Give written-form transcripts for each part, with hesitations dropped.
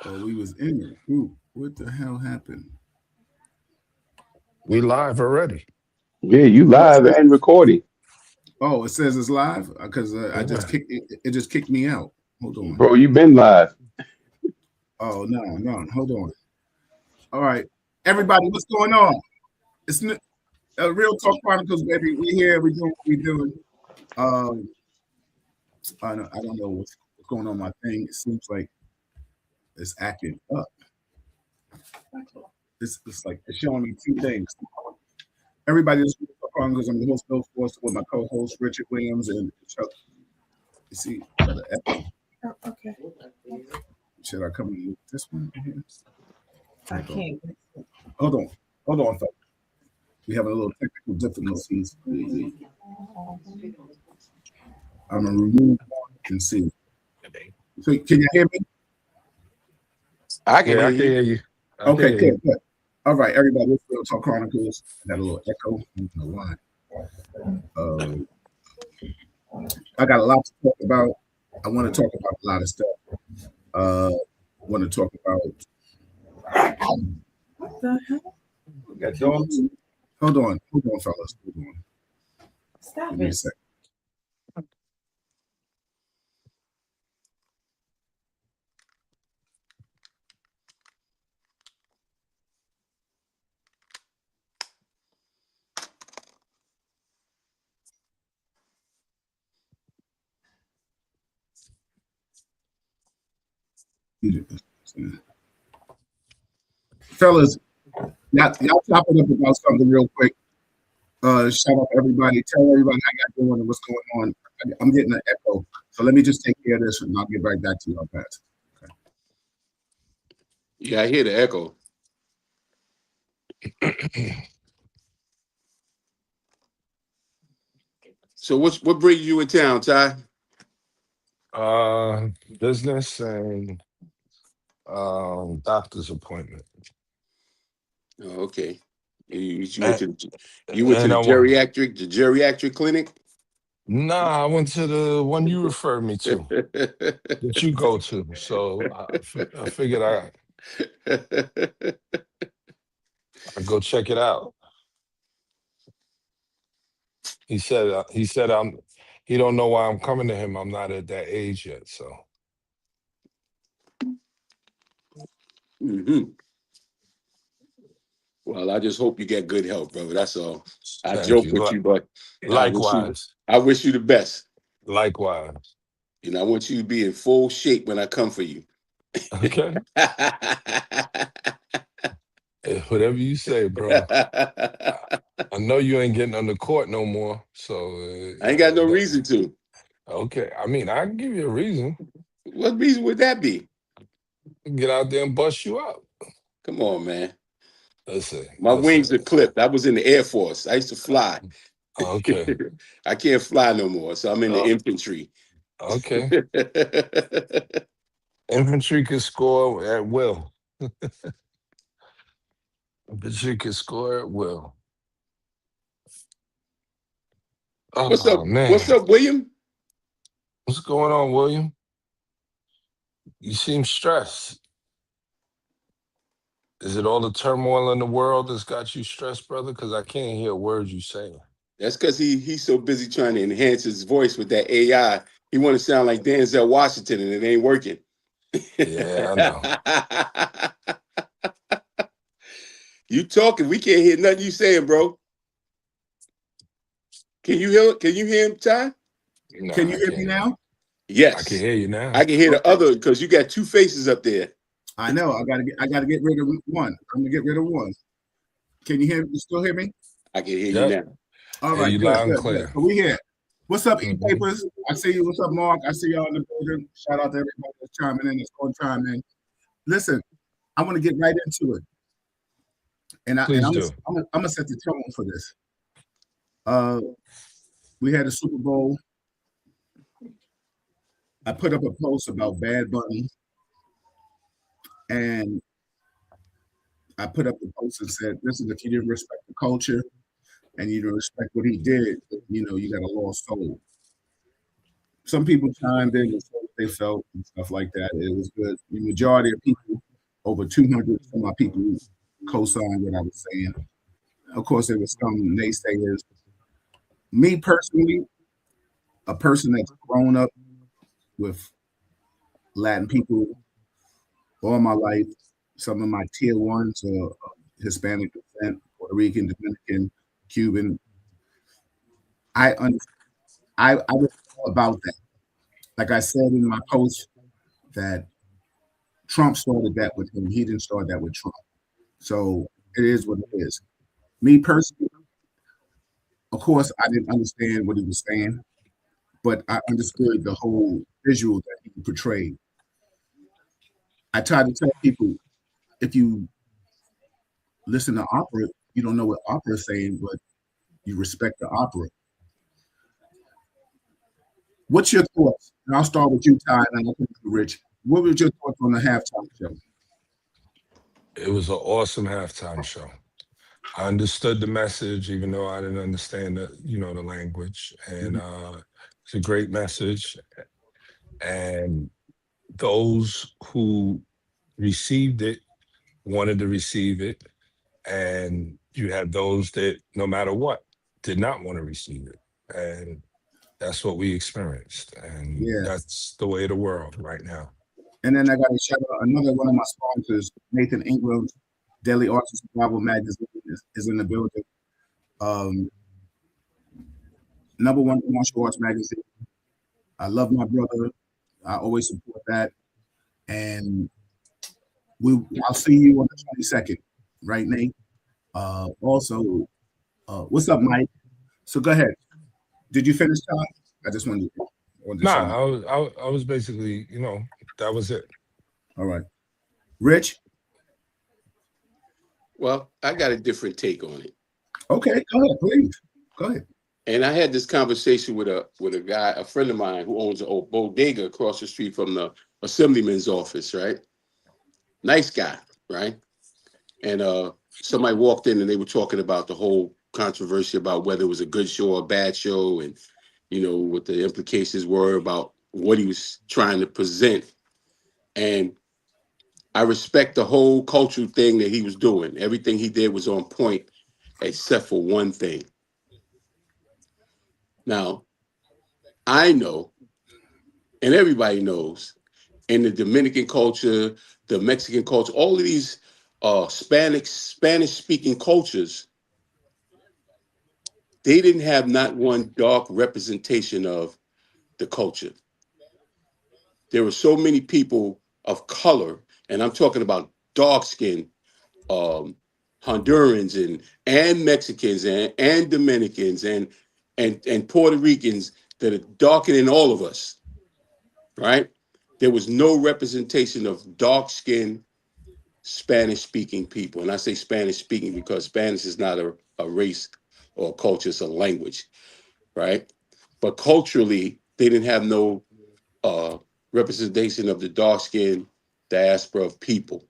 Oh, we was in it. Ooh, what the hell happened? We live already. Yeah, you Oh, live and recording. it says it's live because I just Yeah. kicked it. It just kicked me out. Hold on. Bro, you been live. Oh no, no, hold on. All right, everybody, what's going on? It's Real Talk Chronicles, baby. We here. We doing what we doing. Um, I don't know what's going on with my thing. It seems like it's acting up. It's like it's showing me two things. Everybody, this is Real Talk Chronicles. I'm the host, Bill Forster, with my co-host Richard Williams and Chuck. You see, got an echo. Oh, okay. Should I come in with this one right here? I can't. Hold on, hold on, folks. We having a little technical difficulties. I'm gonna remove one and see. So, can you hear me? I can Yeah, hear I can you. hear you. I can Okay, hear good, you. good. All right, everybody, let's Real Talk Chronicles. I got a little echo. I don't know why. I got a lot to talk about. I want to talk about a lot of stuff. I want to talk about. What the hell? We got dogs. Hold on, fellas. Hold on. Stop Give me a it. sec. Fellas, y'all chop it up about something real quick. Shout out to everybody. Tell everybody how y'all doing and what's going on. I'm getting an echo. So let me just take care of this and I'll get right back to y'all, Pat. Okay. Yeah, I hear the echo. So what brings you in town, Ty? Uh, Business and doctor's appointment. Oh, okay. You went And, to you went to and the I want. geriatric clinic. Nah, I went to the one you referred me to that you go to. So I figured I go check it out. He said he don't know why I'm coming to him. I'm not at that age yet. So hmm Well, I just hope you get good health, brother. That's all. I thank joke you. with you, but I wish you Likewise. I wish you the best. Likewise. I want you to be in full shape when I come for you. Okay. Whatever you say, bro. I, I know you ain't getting on the court no more. So I ain't got no reason to. okay. I mean, I can give you a reason. What reason would that be? Get out there and bust you up. Come on, man. Listen, My listen. wings are clipped. I was in the Air Force. I used to fly. Okay. I can't fly no more, so I'm in the Uh, infantry. okay. Infantry can score at will. Infantry can score at will. What's Oh up? What's man. up, William? What's going on, William? You seem stressed. Is it all the turmoil in the world that's got you stressed, brother? Because I can't hear words you saying. That's because he's so busy trying to enhance his voice with that AI. He want to sound like Denzel Washington, and it ain't working. Yeah, I know. You talking? We can't hear nothing you saying, bro. Can you hear? Can you hear him, Ty? Can Nah, you I hear can't me hear. now? I can Yes, hear you I now. can hear the Okay. other because you got two faces up there. I know. I gotta get rid of one. I'm gonna get rid of one. Can you hear me? You still hear me? I can hear you Yep. now. All Yeah, right, you good, loud and good, good. clear. So we here. What's up, Hmm. e-papers? I see you. What's up, Mark? I see y'all in the building. Shout out to everybody that's chiming in, that's going to chime in. Listen, I want to get right into it. And I and Please I'm do. I'm gonna set the tone for this. Uh we had a Super Bowl. I put up a post about Bad Bunny, and I put up the post and said, "Listen, if you didn't respect the culture and you didn't respect what he did, you got a lost soul." some people chimed in and said what they felt and stuff like that. It was good. The majority of people, over 200 of my people, co-signed what I was saying. Of course, there was some naysayers. Me personally, a person that's grown up with Latin people all my life, some of my tier ones are Hispanic descent, Puerto Rican, Dominican, Cuban. I was all about that. Like I said in my post, that Trump started that with him. He didn't start that with Trump. So it is what it is. Me personally, of course, I didn't understand what he was saying, but I understood the whole visual that he portrayed. I try to tell people, if you listen to opera, you don't know what opera is saying, but you respect the opera. What's your thoughts? And I'll start with you, Ty, and I'll come to Rich. What were your thoughts on the halftime show? It was an awesome halftime show. I understood the message, even though I didn't understand the language. And it's a great message. And those who received it wanted to receive it. And you had those that, no matter what, did not want to receive it. And that's what we experienced. And Yeah. that's the way of the world right now. And then I got to shout out another one of my sponsors, Nathan Ingram's Daily Arts and Survival Magazine is in the building. Number one martial arts magazine. I love my brother. I always support that. And I'll see you on the 22nd, right, Nate? Also, what's up, Mike? So go ahead. Did you finish, Todd? I just wanted to Nah, I was basically, that was it. All right. Rich? Well, I got a different take on it. Okay, go ahead, please. Go ahead. And I had this conversation with a guy, a friend of mine who owns a bodega across the street from the assemblyman's office, right? Nice guy, right? And somebody walked in and they were talking about the whole controversy about whether it was a good show or a bad show, and what the implications were about what he was trying to present. And I respect the whole cultural thing that he was doing. Everything he did was on point, except for one thing. Now, I know, and everybody knows, in the Dominican culture, the Mexican culture, all of these Spanish-speaking cultures, they didn't have not one dark representation of the culture. There were so many people of color, and I'm talking about dark-skinned Hondurans and Mexicans and Dominicans and Puerto Ricans that are darker than all of us, right? There was no representation of dark-skinned Spanish-speaking people. And I say Spanish-speaking because Spanish is not a race or a culture, it's a language, right? But culturally, they didn't have no representation of the dark-skinned diaspora of people,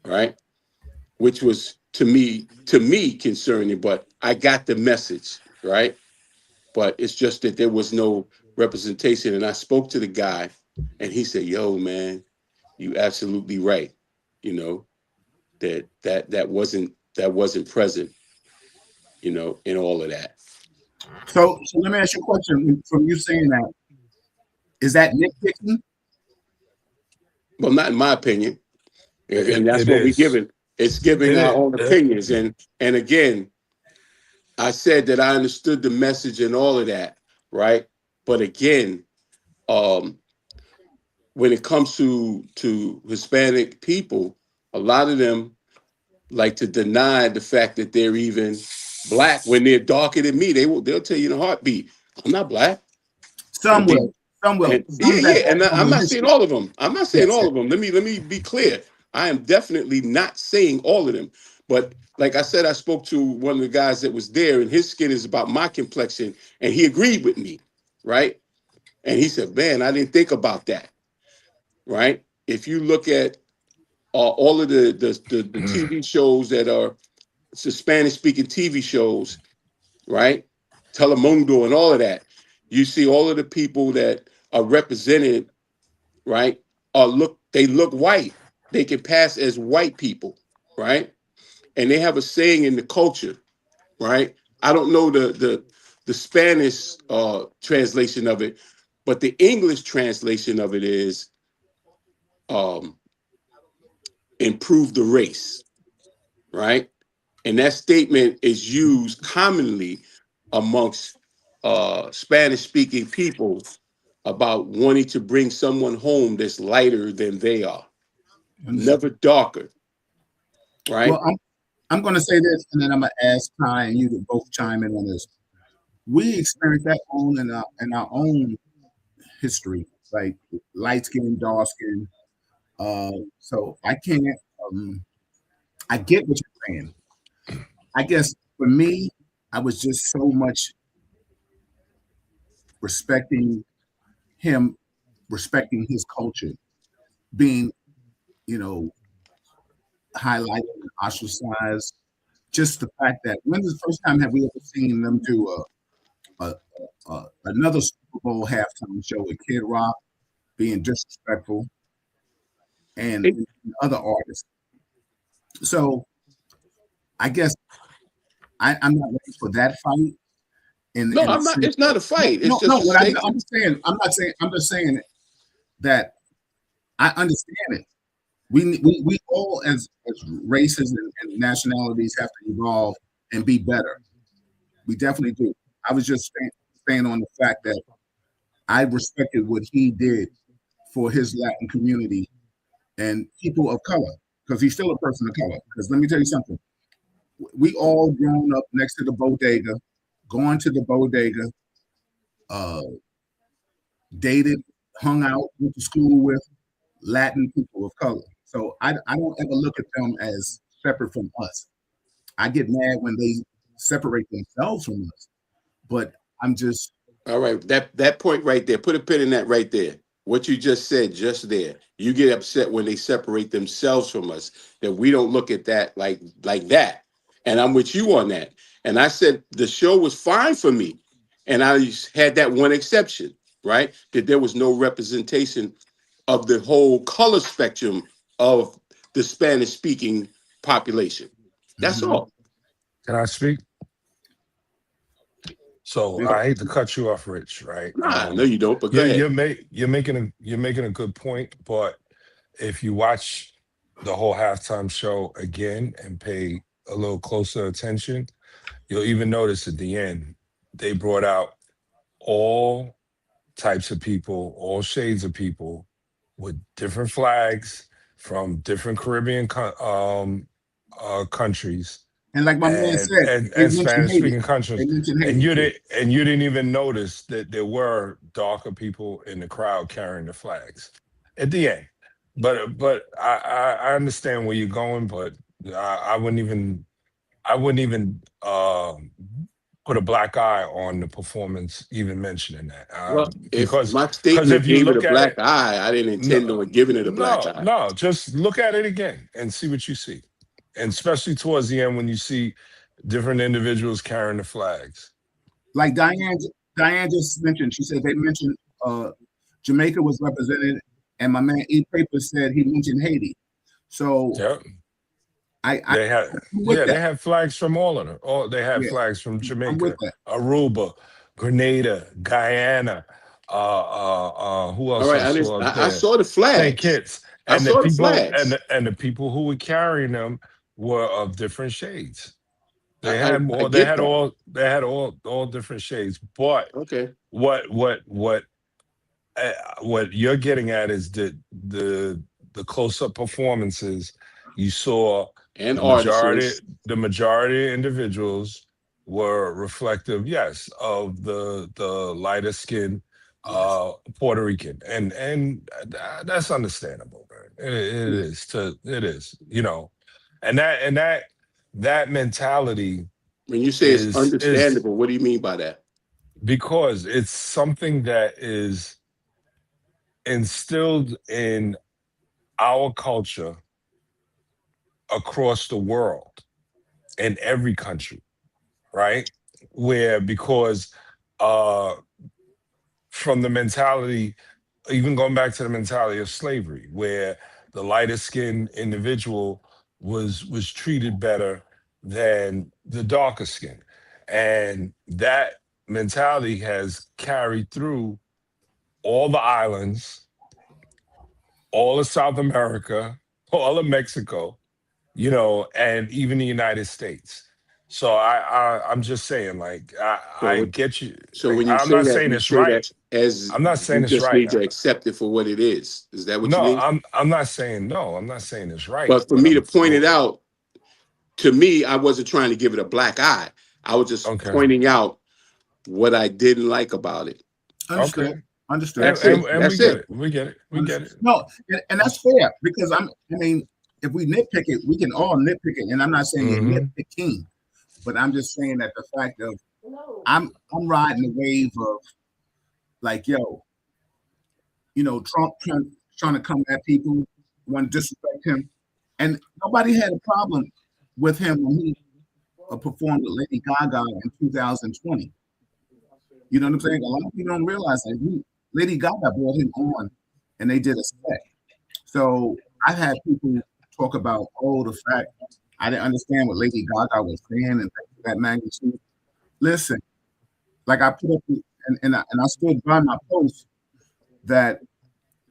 right? Which was to me concerning, but I got the message, right? But it's just that there was no representation. And I spoke to the guy and he said, yo, man, you absolutely right. That wasn't present, in all of that. So let me ask you a question. From you saying that, is that nitpicking? Well, not in my opinion. And that's It what we're is. giving. It's giving our own It- opinions. And again, I said that I understood the message and all of that, right? But again, when it comes to Hispanic people, a lot of them like to deny the fact that they're even black when they're darker than me. They'll tell you in a heartbeat, I'm not black. Some will. Some will. And Some that and I'm not saying all of them. I'm not saying Yes, all of them. Let me be clear. I am definitely not saying all of them. But like I said, I spoke to one of the guys that was there, and his skin is about my complexion, and he agreed with me, right? And he said, "Man, I didn't think about that." Right? If you look at all of the TV shows that are Spanish speaking TV shows, right? Telemundo and all of that, you see all of the people that are represented, right, they look white. They can pass as white people, right? And they have a saying in the culture, right? I don't know the Spanish translation of it, but the English translation of it is um, improve the race, right? And that statement is used commonly amongst Spanish speaking people about wanting to bring someone home that's lighter than they are, never darker, right? Well, I'm going to say this, and then I'm going to ask Ty and you to both chime in on this. We experience that in our own history, like light skin, dark skin. So I can't. Um, I get what you're saying. I guess for me, I was just so much respecting him, respecting his culture, being, you know, highlighted and ostracized. Just the fact that when's the first time have we ever seen them do another Super Bowl halftime show with Kid Rock being disrespectful It- and other artists? So I guess I'm not ready for that fight. no, In the I'm not. sense It's not of a fight. It's no. just a What I'm statement. just saying, I'm not saying. I'm just saying that I understand it. We all as races and nationalities have to evolve and be better. We definitely do. I was just staying on the fact that I respected what he did for his Latin community and people of color, because he's still a person of color. Because let me tell you something, we all grown up next to the bodega, going to the bodega, uh, dated, hung out, went to school with Latin people of color. So I don't ever look at them as separate from us. I get mad when they separate themselves from us, but I'm just All right, that point right there. Put a pin in that right there. What you just said, just there. You get upset when they separate themselves from us. That we don't look at that like that. And I'm with you on that. And I said the show was fine for me, and I had that one exception, right? That there was no representation of the whole color spectrum of the Spanish speaking population. That's mhm. all. Can I speak? So I hate to cut you off, Rich. Right? Nah, no, you don't. But go ahead. You're making a good point, but if you watch the whole halftime show again and pay a little closer attention, you'll even notice at the end they brought out all types of people, all shades of people with different flags from different countries And like my man said, they and mentioned Spanish Haiti. speaking They countries, mentioned Haiti too. and you didn't even notice that there were darker people in the crowd carrying the flags at the end. But I understand where you're going, but I wouldn't even put a black eye on the performance, even mentioning that, Well, if because my if statement you gave it a look at black it, eye, I didn't no, intend on giving it a black eye. no, just look at it again and see what you see, and especially towards the end when you see different individuals carrying the flags. Like Diane just mentioned, she said they mentioned Jamaica was represented, and my man E Paper said he mentioned Haiti. So Yeah, I they had I'm with yeah that. they had flags from all of them. All they had Yeah, flags from I'm with Jamaica, that. Aruba, Grenada, Guyana. Who All else right, I saw up I there? saw the St. flags. Kitts, I and the saw the people flags. and the people who were carrying them were of different shades. They had I more. get that. They had all different shades. But Okay. what what what uh, what you're getting at is the close up performances. You saw And the majority artists. the majority of individuals were reflective, yes, of the lighter skin Yes, Puerto Rican, and that's understandable, man. yes. It is, and that mentality When you say it's is understandable, what do you mean by that? because it's something that is instilled in our culture across the world in every country, right? Where because uh from the mentality, even going back to the mentality of slavery, where the lighter skinned individual was treated better than the darker skin. And that mentality has carried through all the islands, all of South America, all of Mexico, and even the United States. So I'm just saying, like, So I what, get you. so Like, when I'm not saying you it's say right. that as I'm not you saying it's just right. need to accept it for what it is. Is that what you No, mean? I'm not saying no. I'm not saying it's right. But for But me to I'm point it out, to me, I wasn't trying to give it a black eye. I was just okay. pointing out what I didn't like about it. Okay. Understood. Understood. That's it. And we That's get it. it. We get it. We get Understood. it. No, and that's fair because I mean, if we nitpick it, we can all nitpick it, and I'm not saying you're Hmm. nitpicking, but I'm just saying that the fact of I'm riding the wave of like, yo, Trump trying to come at people, want to disrespect him, and nobody had a problem with him when he performed with Lady Gaga in 2020. You know what I'm saying? A lot of people don't realize that Lady Gaga brought him on, and they did a set. So I've had people talk about, oh, the fact I didn't understand what Lady Gaga was saying and things of that magnitude. Listen, like I put up, and I stood by my post that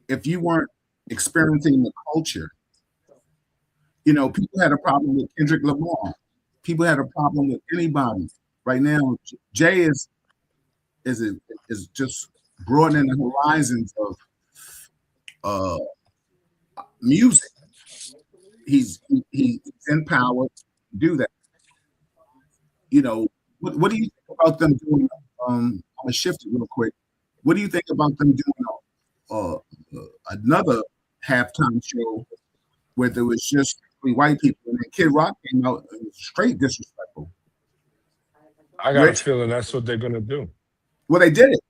if you weren't experiencing the culture, people had a problem with Kendrick Lamar. People had a problem with anybody. Right now, Jay is is just broadening the horizons of uh, music. He's in power to do that. What do you think about them doing? I'm gonna shift it real quick. What do you think about them doing another halftime show where there was just three white people and then Kid Rock came out and was straight disrespectful? I got a Rich, feeling that's what they're gonna do. well, they did it.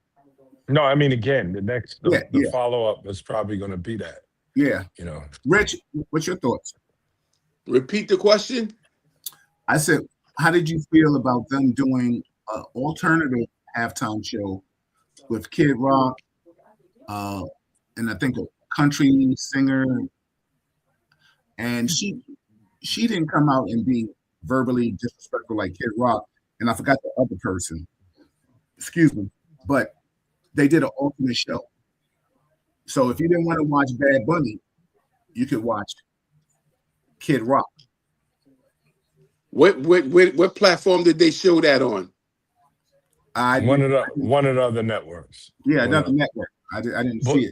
No, I mean, again, the next Yeah, the yeah, follow up is probably gonna be that. yeah. You know, Rich, what's your thoughts? Repeat the question. I said, how did you feel about them doing an alternative halftime show with Kid Rock, uh, and I think a country singer, and she didn't come out and be verbally disrespectful like Kid Rock, and I forgot the other person. Excuse me, but they did an alternate show. So if you didn't want to watch Bad Bunny, you could watch Kid Rock. What platform did they show that on? I one did, of the I did one of the other networks. yeah, One another of, network. I didn't see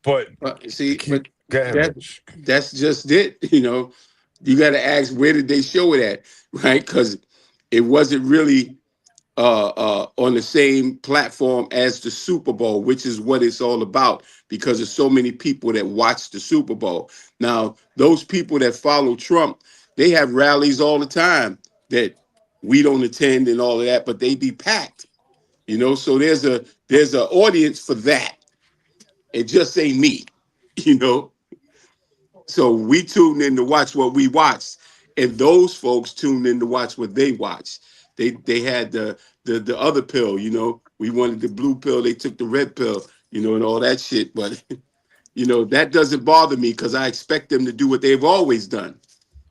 but it. but See, but go ahead, that Rich. that's just it. You got to ask where did they show it at, right? Because it wasn't really on the same platform as the Super Bowl, which is what it's all about. Because there's so many people that watch the Super Bowl. Now, those people that follow Trump, they have rallies all the time that we don't attend and all of that, but they be packed. So there's a audience for that. It just ain't me, you know. So we tuned in to watch what we watched, and those folks tuned in to watch what they watched. They had the other pill, We wanted the blue pill, they took the red pill, and all that shit. But that doesn't bother me because I expect them to do what they've always done,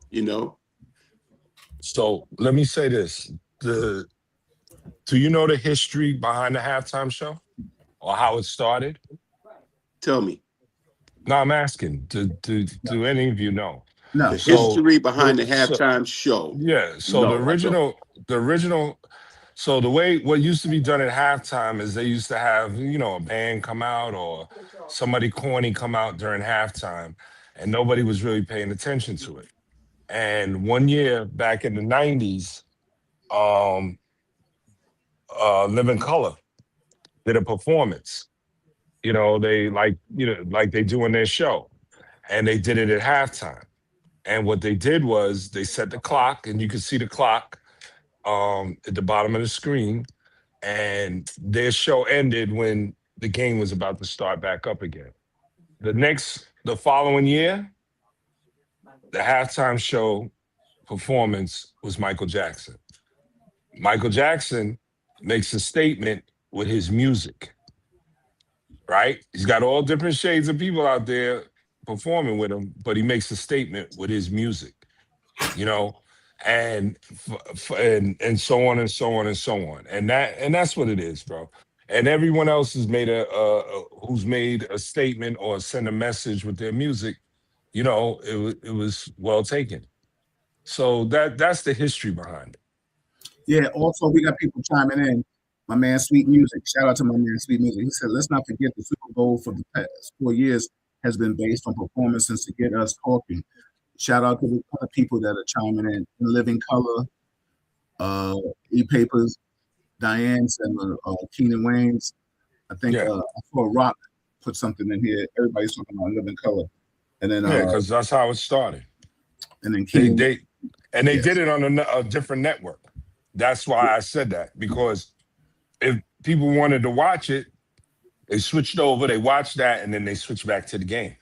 you know. So let me say this: the do you know the history behind the halftime show or how it started? Tell me No, I'm asking. Do any of you know? the No, go ahead. So history behind the so halftime show. yeah. So No, I don't. the original. So the way what used to be done at halftime is they used to have a band come out or somebody corny come out during halftime, and nobody was really paying attention to it. And one year back in the '90s, um, Living Color did a performance. They like they do in their show, and they did it at halftime. And what they did was they set the clock, and you could see the clock at the bottom of the screen. And their show ended when the game was about to start back up again. The following year, the halftime show performance was Michael Jackson. Michael Jackson makes a statement with his music. right? He's got all different shades of people out there performing with him, but he makes a statement with his music, you know, and and so on and so on and so on, and that's what it is, bro. And everyone else has made who's made a statement or sent a message with their music, you know, it was well taken. So that's the history behind it. Yeah, also we got people chiming in. My man Sweet Music. Shout out to my man Sweet Music. He said, let's not forget the Super Bowl for the past 4 years has been based on performances to get us talking. Shout out to the other people that are chiming in. Living Color, uh, E-Papers, Diane said Keenan Wayne's. I think Yeah, I saw Rock put something in here. Everybody's talking about Living Color. And then yeah, because that's how it started. They Keenan, they and they did yes. it on a different network. That's why I said that, because if people wanted to watch it, they switched over, they watched that, and then they switched back to the game.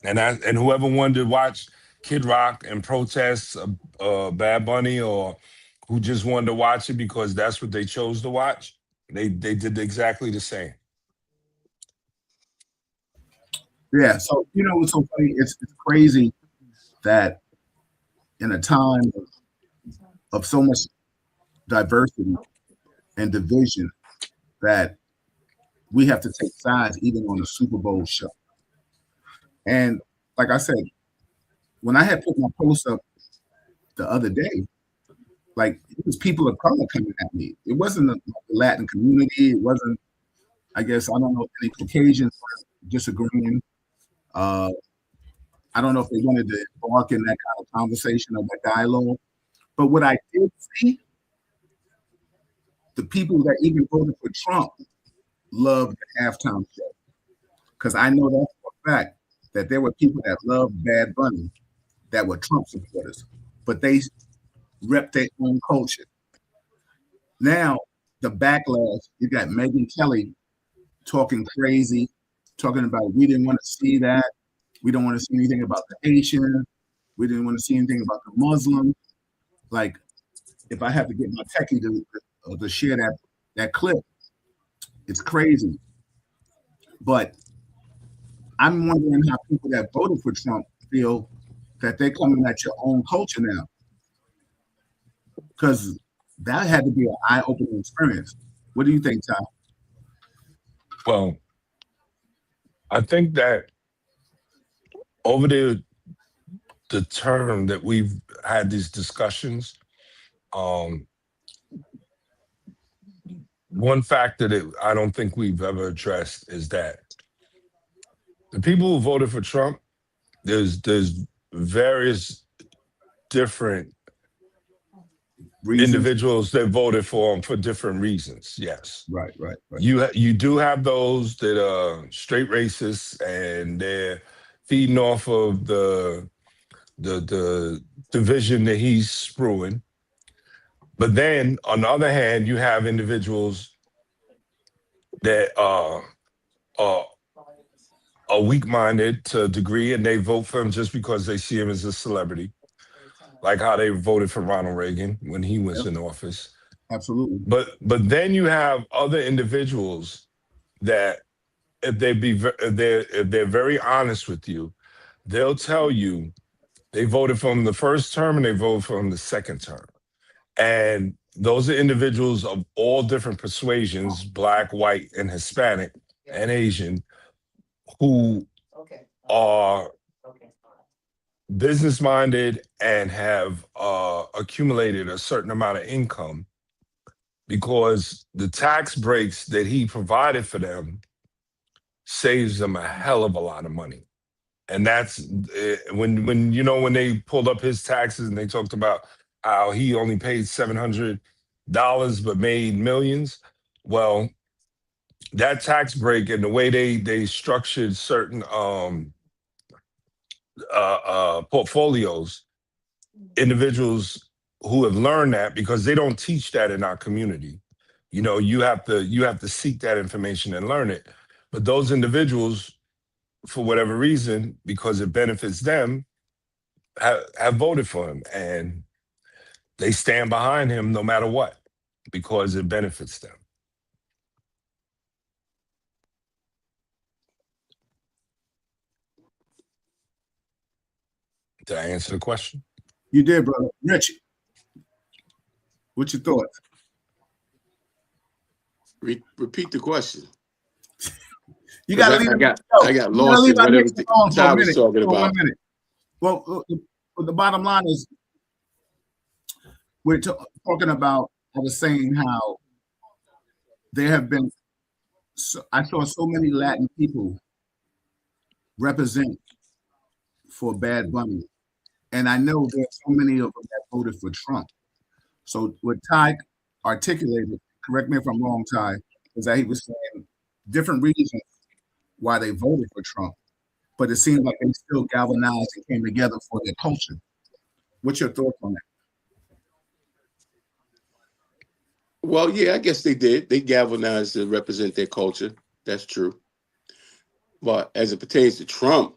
And whoever wanted to watch Kid Rock and protest Bad Bunny, or who just wanted to watch it because that's what they chose to watch, they did exactly the same. Yeah, so you know what's so funny? It's crazy that in a time of so much diversity and division that we have to take sides even on the Super Bowl show. And like I said, when I had put my post up the other day, like it was people of color coming at me. It wasn't the Latin community. It wasn't, I guess, I don't know if any Caucasians were disagreeing. Uh, I don't know if they wanted to embark in that kind of conversation or that dialogue. But what I did see, the people that even voted for Trump loved the halftime show. Because I know that for a fact that there were people that loved Bad Bunny that were Trump supporters, but they rep their own culture. Now, the backlash, you got Megyn Kelly talking crazy, talking about we didn't want to see that. We don't want to see anything about the Haitian. We didn't want to see anything about the Muslim. Like, if I have to get my techie to share that clip, it's crazy. But I'm wondering how people that voted for Trump feel that they're coming at your own culture now, because that had to be an eye-opening experience. What do you think, Ty? Well, I think that over the term that we've had these discussions, um, one factor that I don't think we've ever addressed is that the people who voted for Trump, there's various different Reasons? individuals that voted for him for different reasons. Yes, Right, right, right. you do have those that are straight racists and they're feeding off of the division that he's spewing. But then on the other hand, you have individuals that are weak-minded to a degree, and they vote for him just because they see him as a celebrity, like how they voted for Ronald Reagan when he was Yep, in office. absolutely. But then you have other individuals that if they're very honest with you, they'll tell you they voted for him the first term and they voted for him the second term. And those are individuals of all different persuasions, black, white, and Hispanic and Asian, who are business minded and have accumulated a certain amount of income because the tax breaks that he provided for them saves them a hell of a lot of money. And that's when when they pulled up his taxes and they talked about how he only paid $700 but made millions. Well, that tax break and the way they structured certain portfolios, individuals who have learned that, because they don't teach that in our community. You have to seek that information and learn it. But those individuals, for whatever reason, because it benefits them, have voted for him, and they stand behind him no matter what because it benefits them. Did I answer the question? You did, brother. Rich, what's your thoughts? Repeat the question. You got to leave. I got you gotta lost leave in our whatever Nixon alone for Ty a was minute. talking For 1 about. minute. Well, the bottom line is we're talking about. I was saying how there have been. I saw so many Latin people represent for Bad Bunny, and I know there's so many of them that voted for Trump. So what Ty articulated, correct me if I'm wrong, Ty, is that he was saying different reasons why they voted for Trump, but it seems like they still galvanized and came together for their culture. What's your thoughts on that? Well, yeah, I guess they did. They galvanized to represent their culture. That's true. But as it pertains to Trump,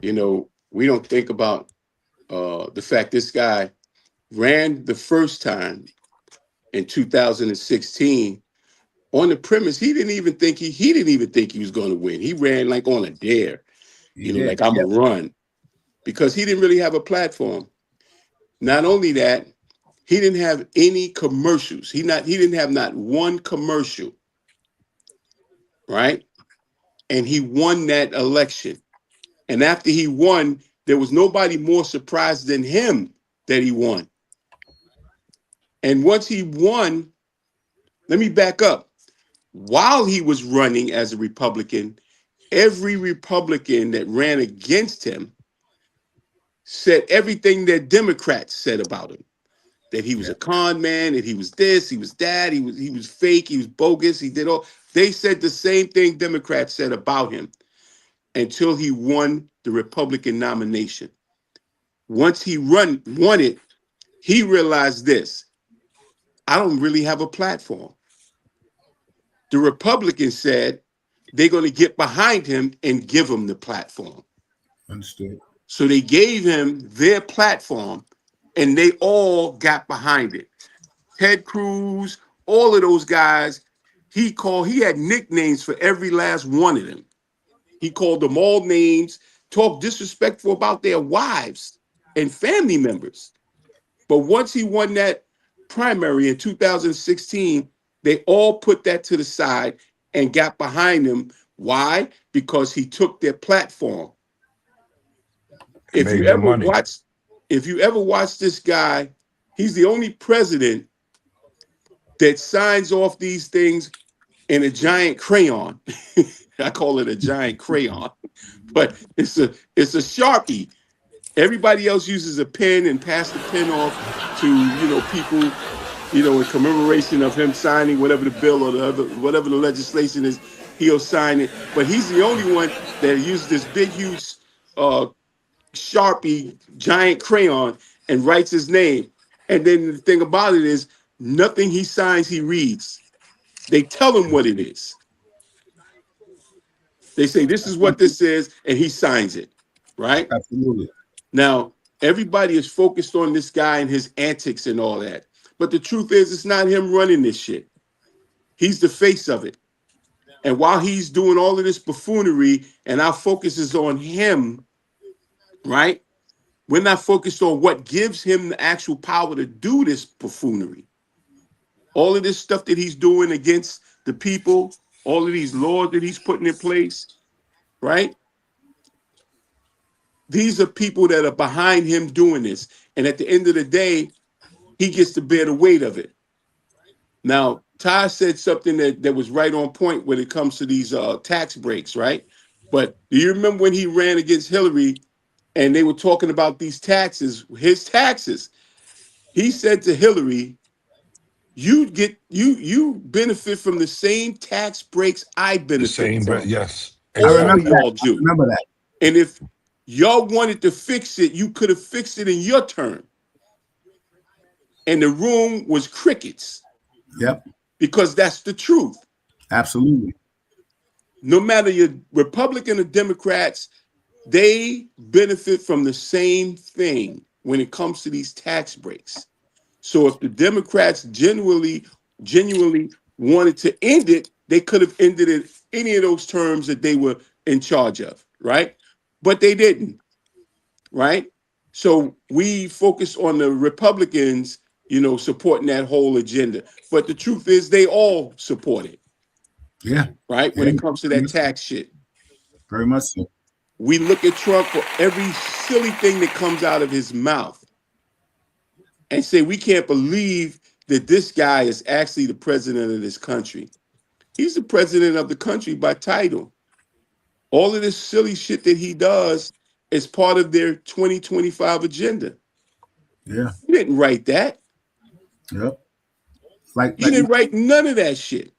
we don't think about the fact this guy ran the first time in 2016 on the premise he didn't even think he was going to win. He ran like on a dare, He did. like I'm a run, because he didn't really have a platform. Not only that, he didn't have any commercials. He didn't have not one commercial, right? And he won that election. And after he won, there was nobody more surprised than him that he won. And once he won, let me back up. While he was running as a Republican, every Republican that ran against him said everything that Democrats said about him. That he was a con man, that he was this, he was that, he was fake, he was bogus, he did all. They said the same thing Democrats said about him until he won the Republican nomination. Once he won it, he realized this: I don't really have a platform. The Republicans said they're going to get behind him and give him the platform. Understood. So they gave him their platform, and they all got behind it. Ted Cruz, all of those guys, he had nicknames for every last one of them. He called them all names, talked disrespectful about their wives and family members. But once he won that primary in 2016, they all put that to the side and got behind him. Why? Because he took their platform. It made them money. If you ever watch this guy, he's the only president that signs off these things in a giant crayon. I call it a giant crayon, but it's a Sharpie. Everybody else uses a pen and pass the pen off to people, in commemoration of him signing whatever the bill or whatever the legislation is. He'll sign it, but he's the only one that uses this big, huge Sharpie giant crayon and writes his name. And then the thing about it is, nothing he signs, he reads. They tell him what it is. They say, this is what this is, and he signs it, right? Absolutely. Now, everybody is focused on this guy and his antics and all that. But the truth is, it's not him running this shit. He's the face of it. And while he's doing all of this buffoonery and our focus is on him, right? We're not focused on what gives him the actual power to do this buffoonery. All of this stuff that he's doing against the people, all of these laws that he's putting in place, right? These are people that are behind him doing this. And at the end of the day, he gets to bear the weight of it. Now, Ty said something that was right on point when it comes to these tax breaks, right? But do you remember when he ran against Hillary and they were talking about these taxes, his taxes? He said to Hillary, you benefit from the same tax breaks I The benefit same, from. yes, I All remember of exactly. that. y'all do. Remember that. And if y'all wanted to fix it, you could have fixed it in your turn. And the room was crickets. Yep. Because that's the truth. Absolutely. No matter you're Republican or Democrats, they benefit from the same thing when it comes to these tax breaks. So if the Democrats genuinely wanted to end it, they could have ended it any of those terms that they were in charge of, right? But they didn't, right? So we focus on the Republicans, supporting that whole agenda. But the truth is, they all support it, Yeah, right? When yeah, it comes to that tax shit, very much so. we look at Trump for every silly thing that comes out of his mouth and say, we can't believe that this guy is actually the president of this country. He's the president of the country by title. All of this silly shit that he does is part of their 2025 agenda. Yeah, He didn't write that. yep. Like, He didn't write none of that shit.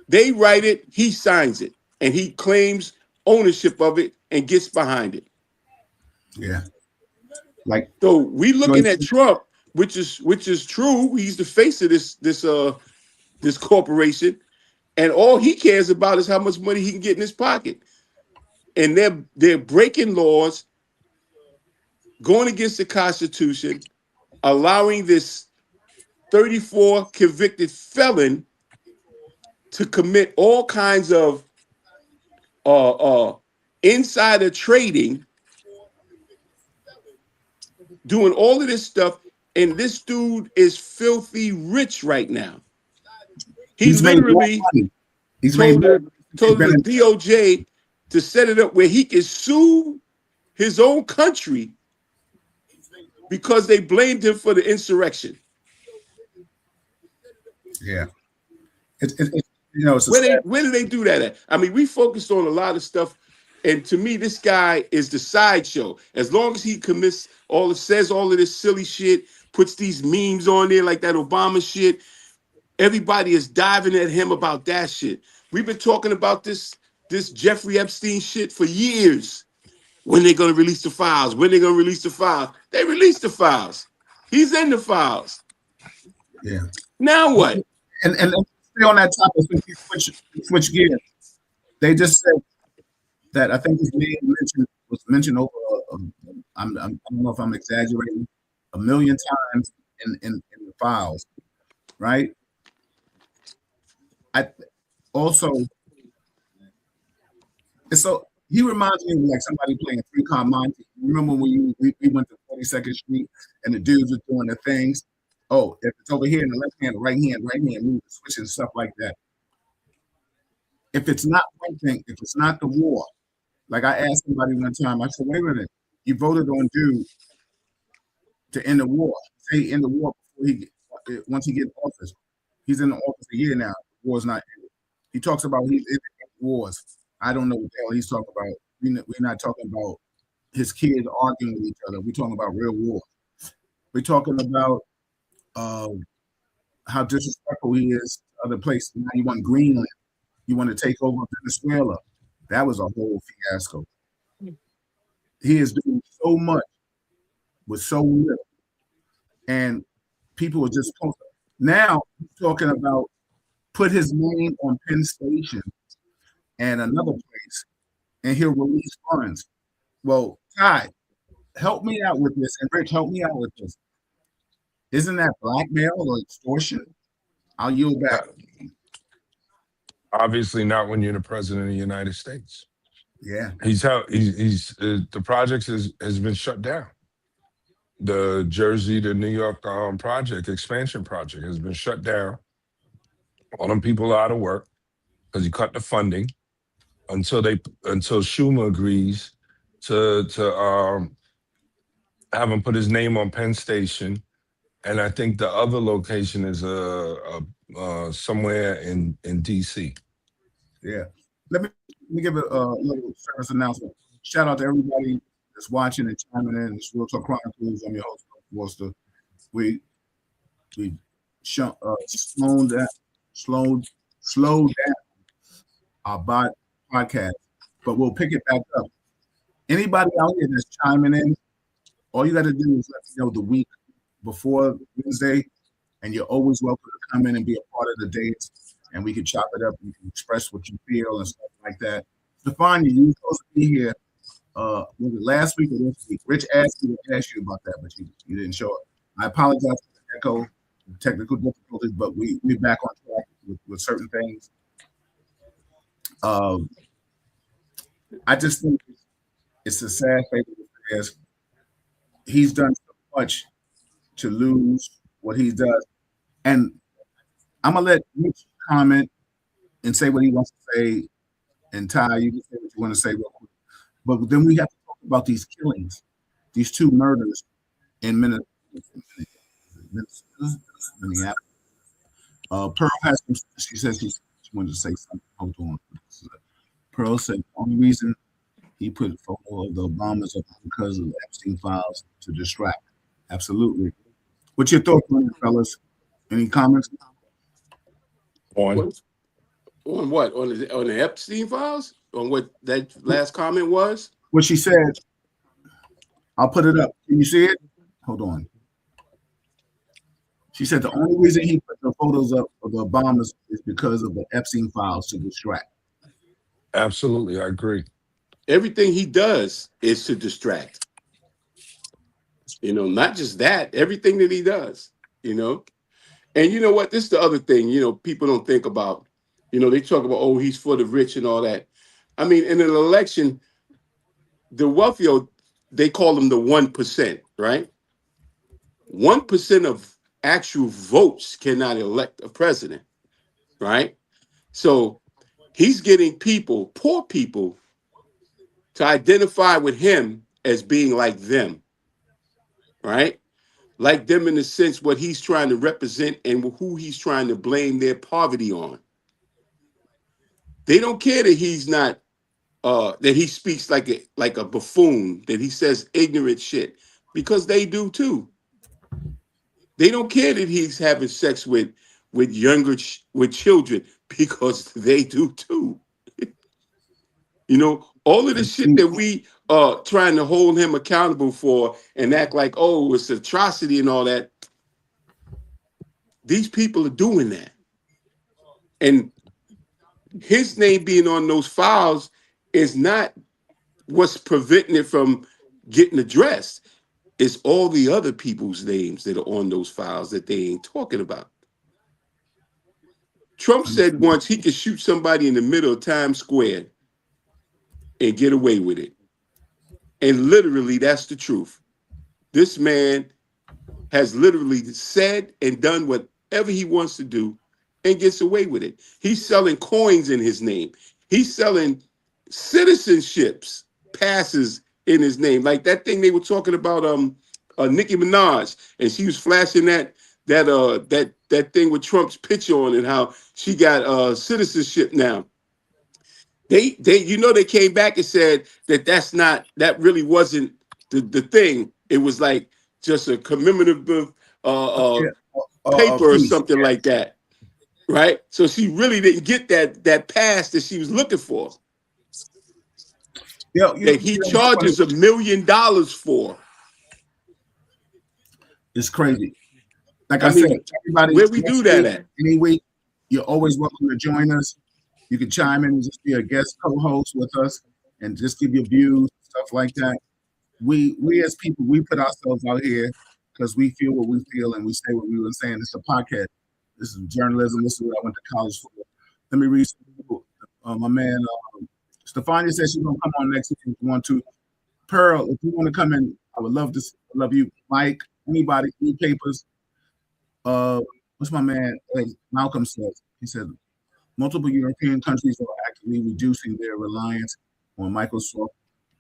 They write it, he signs it, and he claims ownership of it and gets behind it. yeah, like So we looking Joyce. at Trump, which is true. He's the face of this corporation, and all he cares about is how much money he can get in his pocket. And they're breaking laws, going against the Constitution, allowing this 34 convicted felon to commit all kinds of insider trading, doing all of this stuff. And this dude is filthy rich right now. He He's made more literally money. He's made told more. the DOJ to set it up where he can sue his own country because they blamed him for the insurrection. Yeah, it's a sad. Where do they do that at? I mean, we focused on a lot of stuff, and to me, this guy is the sideshow. As long as he says all of this silly shit, puts these memes on there like that Obama shit, everybody is diving at him about that shit. We've been talking about this Jeffrey Epstein shit for years. When they're gonna release the files? When they're gonna release the files? They released the files. He's in the files. Yeah. Now what? And stay on that topic. Since we switch gears. They just said that I think his name was mentioned over. I don't know if I'm exaggerating, 1,000,000 times in the files, right? I also, and so he reminds me of like somebody playing three-con Monte. Remember when we went to 42nd Street and the dudes were doing the things? Oh, if it's over here in the left hand, right hand, move the switch and stuff like that. If it's not one thing, if it's not the war, like I asked somebody one time, I said, wait a minute, you voted on dude to end the war. Say end the war before once he gets office. He's in the office a year now. The war's not ended. He talks about he's in wars. I don't know what the hell he's talking about. We're not talking about his kids arguing with each other. We're talking about real war. We're talking about how disrespectful he is to other places. Now you want Greenland. You want to take over Venezuela. That was a whole fiasco. He is doing so much with so little. And people are just now he's talking about put his name on Penn Station and another place, and he'll release funds. Well, Ty, help me out with this, and Rich, help me out with this. Isn't that blackmail or extortion? I'll yield back. Obviously not when you're the president of the United States. Yeah. The projects has been shut down. The Jersey to New York expansion project has been shut down. All them people are out of work because he cut the funding until Schumer agrees to have him put his name on Penn Station, and I think the other location is somewhere in DC. Yeah. Let me give a little service announcement. Shout out to everybody that's watching and chiming in. It's Real Talk Chronicles. I'm your host, Worcester. We slowed down our podcast, but we'll pick it back up. Anybody out here that's chiming in, all you got to do is let me know the week before Wednesday, and you're always welcome to come in and be a part of the dates, and we can chop it up. You can express what you feel and stuff like that. Stefania, you were supposed to be here was it last week or this week? Rich asked me to ask you about that, but you didn't show up. I apologize for the echo, technical difficulties, but we're back on track with certain things. I just think it's a sad state of affairs. he's done so much to lose what he does. And I'm gonna let Mitch comment and say what he wants to say. And Ty, you can say what you want to say real quick. But then we have to talk about these killings, these two murders in Minneapolis. Pearl has some, she says she wanted to say something. Hold on. Pearl said the only reason he put a photo of the Obamas up because of the Epstein files to distract. Absolutely. What's your thoughts on it, fellas? Any comments? On On what? On the Epstein files? On what that last comment was? What she said, I'll put it up. Can you see it? Hold on. She said the only reason he put the photos up of the Obamas is because of the Epstein files to distract. absolutely, I agree. Everything he does is to distract. Not just that, everything that he does, And you know what? This is the other thing, people don't think about. They talk about, oh, he's for the rich and all that. I mean, in an election, the wealthy, they call them the 1%, right? 1% of actual votes cannot elect a president, right? So he's getting people, poor people, to identify with him as being like them, right? Like them in the sense what he's trying to represent and who he's trying to blame their poverty on. They don't care that he's not that he speaks like a buffoon, that he says ignorant shit, because they do too. They don't care that he's having sex with with children, because they do too. All of the shit that we trying to hold him accountable for and act like, oh, it's atrocity and all that. These people are doing that. And his name being on those files is not what's preventing it from getting addressed. It's all the other people's names that are on those files that they ain't talking about. Trump said once he could shoot somebody in the middle of Times Square and get away with it. And literally, that's the truth. This man has literally said and done whatever he wants to do and gets away with it. He's selling coins in his name. He's selling citizenships, passes in his name. Like that thing they were talking about, Nicki Minaj, and she was flashing that thing with Trump's picture on it, how she got citizenship now. They came back and said that really wasn't the thing. It was like just a commemorative paper or something like that, right? So she really didn't get that pass that she was looking for. That he charges $1 million for. It's crazy. Like I said, everybody, where we do that at? Any week, you're always welcome to join us. You can chime in and just be a guest co-host with us and just give your views, stuff like that. We as people, we put ourselves out here because we feel what we feel and we say what we were saying. It's a podcast. This is journalism. This is what I went to college for. Let me read some people. My man, Stefania says she's going to come on next week if you want to. Pearl, if you want to come in, I would love you. Mike, anybody, any papers. What's my man Malcolm says? He said, multiple European countries are actively reducing their reliance on Microsoft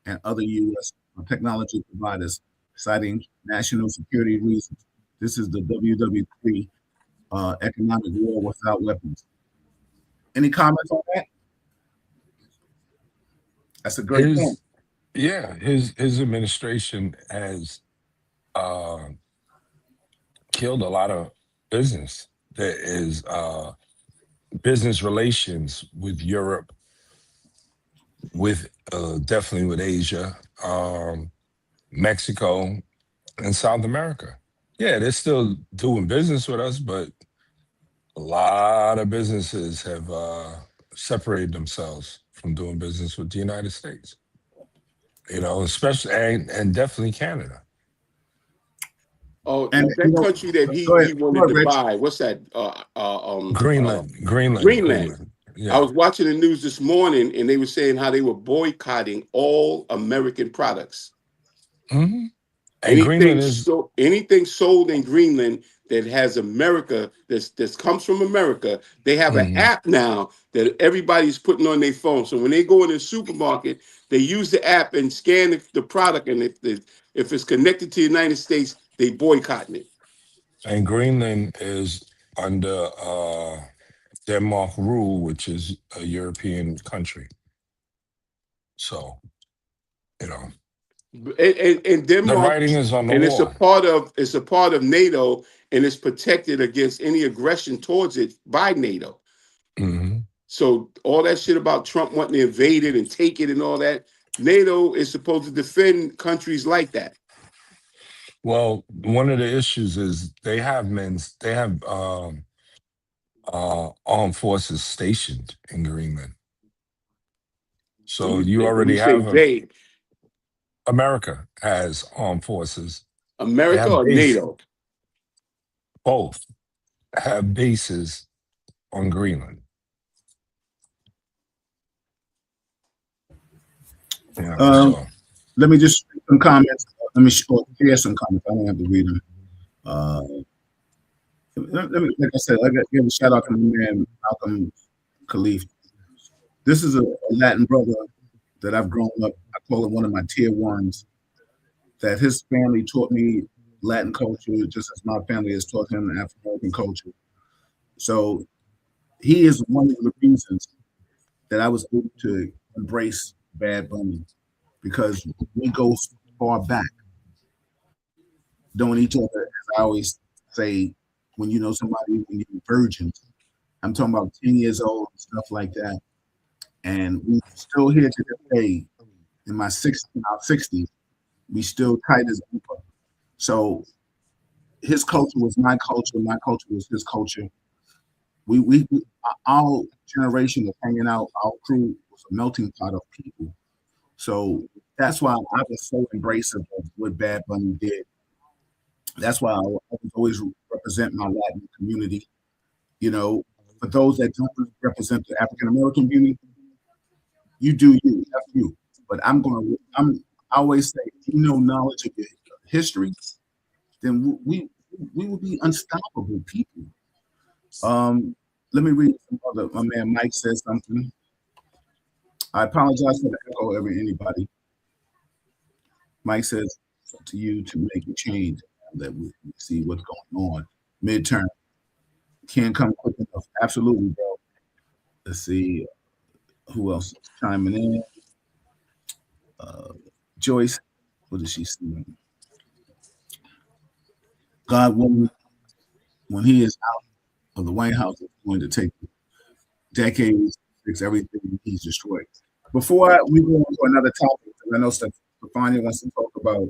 and other U.S. technology providers, citing national security reasons. This is the WW3 economic war without weapons. Any comments on that? That's a great point. Yeah, his administration has killed a lot of business. There is business relations with Europe, with definitely with Asia, Mexico, and South America. Yeah, they're still doing business with us, but a lot of businesses have separated themselves from doing business with the United States. Especially and definitely Canada. Oh, and that country that he wanted to buy, what's that? Greenland. Yeah. I was watching the news this morning, and they were saying how they were boycotting all American products. Mm-hmm. And Greenland is Anything sold in Greenland that has America, that comes from America, they have an mhm. app now that everybody's putting on their phone. So when they go in the supermarket, they use the app and scan the product, and if it's connected to the United States, they boycotting it. And Greenland is under Denmark rule, which is a European country. So, you know, And the Denmark, writing is on the and wall. it's a part of NATO, and it's protected against any aggression towards it by NATO. Hmm. So all that shit about Trump wanting to invade it and take it and all that, NATO is supposed to defend countries like that. Well, one of the issues is they have armed forces stationed in Greenland. So you When you already say have they, America has armed forces. They America have or NATO? both have bases on Greenland. Yeah. Um, So let me just read some comments. Let me share some comments. I don't have to read them. Let me, like I said, I got give a shout out to my man Malcolm Khalif. This is a Latin brother that I've grown up. I call him one of my tier ones. That his family taught me Latin culture just as my family has taught him African American culture. So he is one of the reasons that I was able to embrace Bad Bunny because we go far back, knowing each other. As I always say, when you know somebody when you're virgins, I'm talking about 10 years old and stuff like that. And we still here to this day in my 60s, we still tight as ever. So his culture was my culture, my culture was his culture. We our generation of hanging out, our crew was a melting pot of people. So that's why I was so embracive of what Bad Bunny did. That's why I was always represent my Latin community. You know, for those that don't represent the African American community, you do you, that's you. But I always say, if you know knowledge of your history, then we will be unstoppable people. Um, let me read some other. My man Mike says something. I apologize for the echo, anybody. Mike says it's up to you to make a change that we see what's going on. Midterm can't come quick enough. Absolutely, bro. Let's see who else is chiming in. Uh, Joyce, what does she see? God willing, when he is out of the White House, it's going to take decades to fix everything he's destroyed. Before we go on to another topic, I know Stefania wants to talk about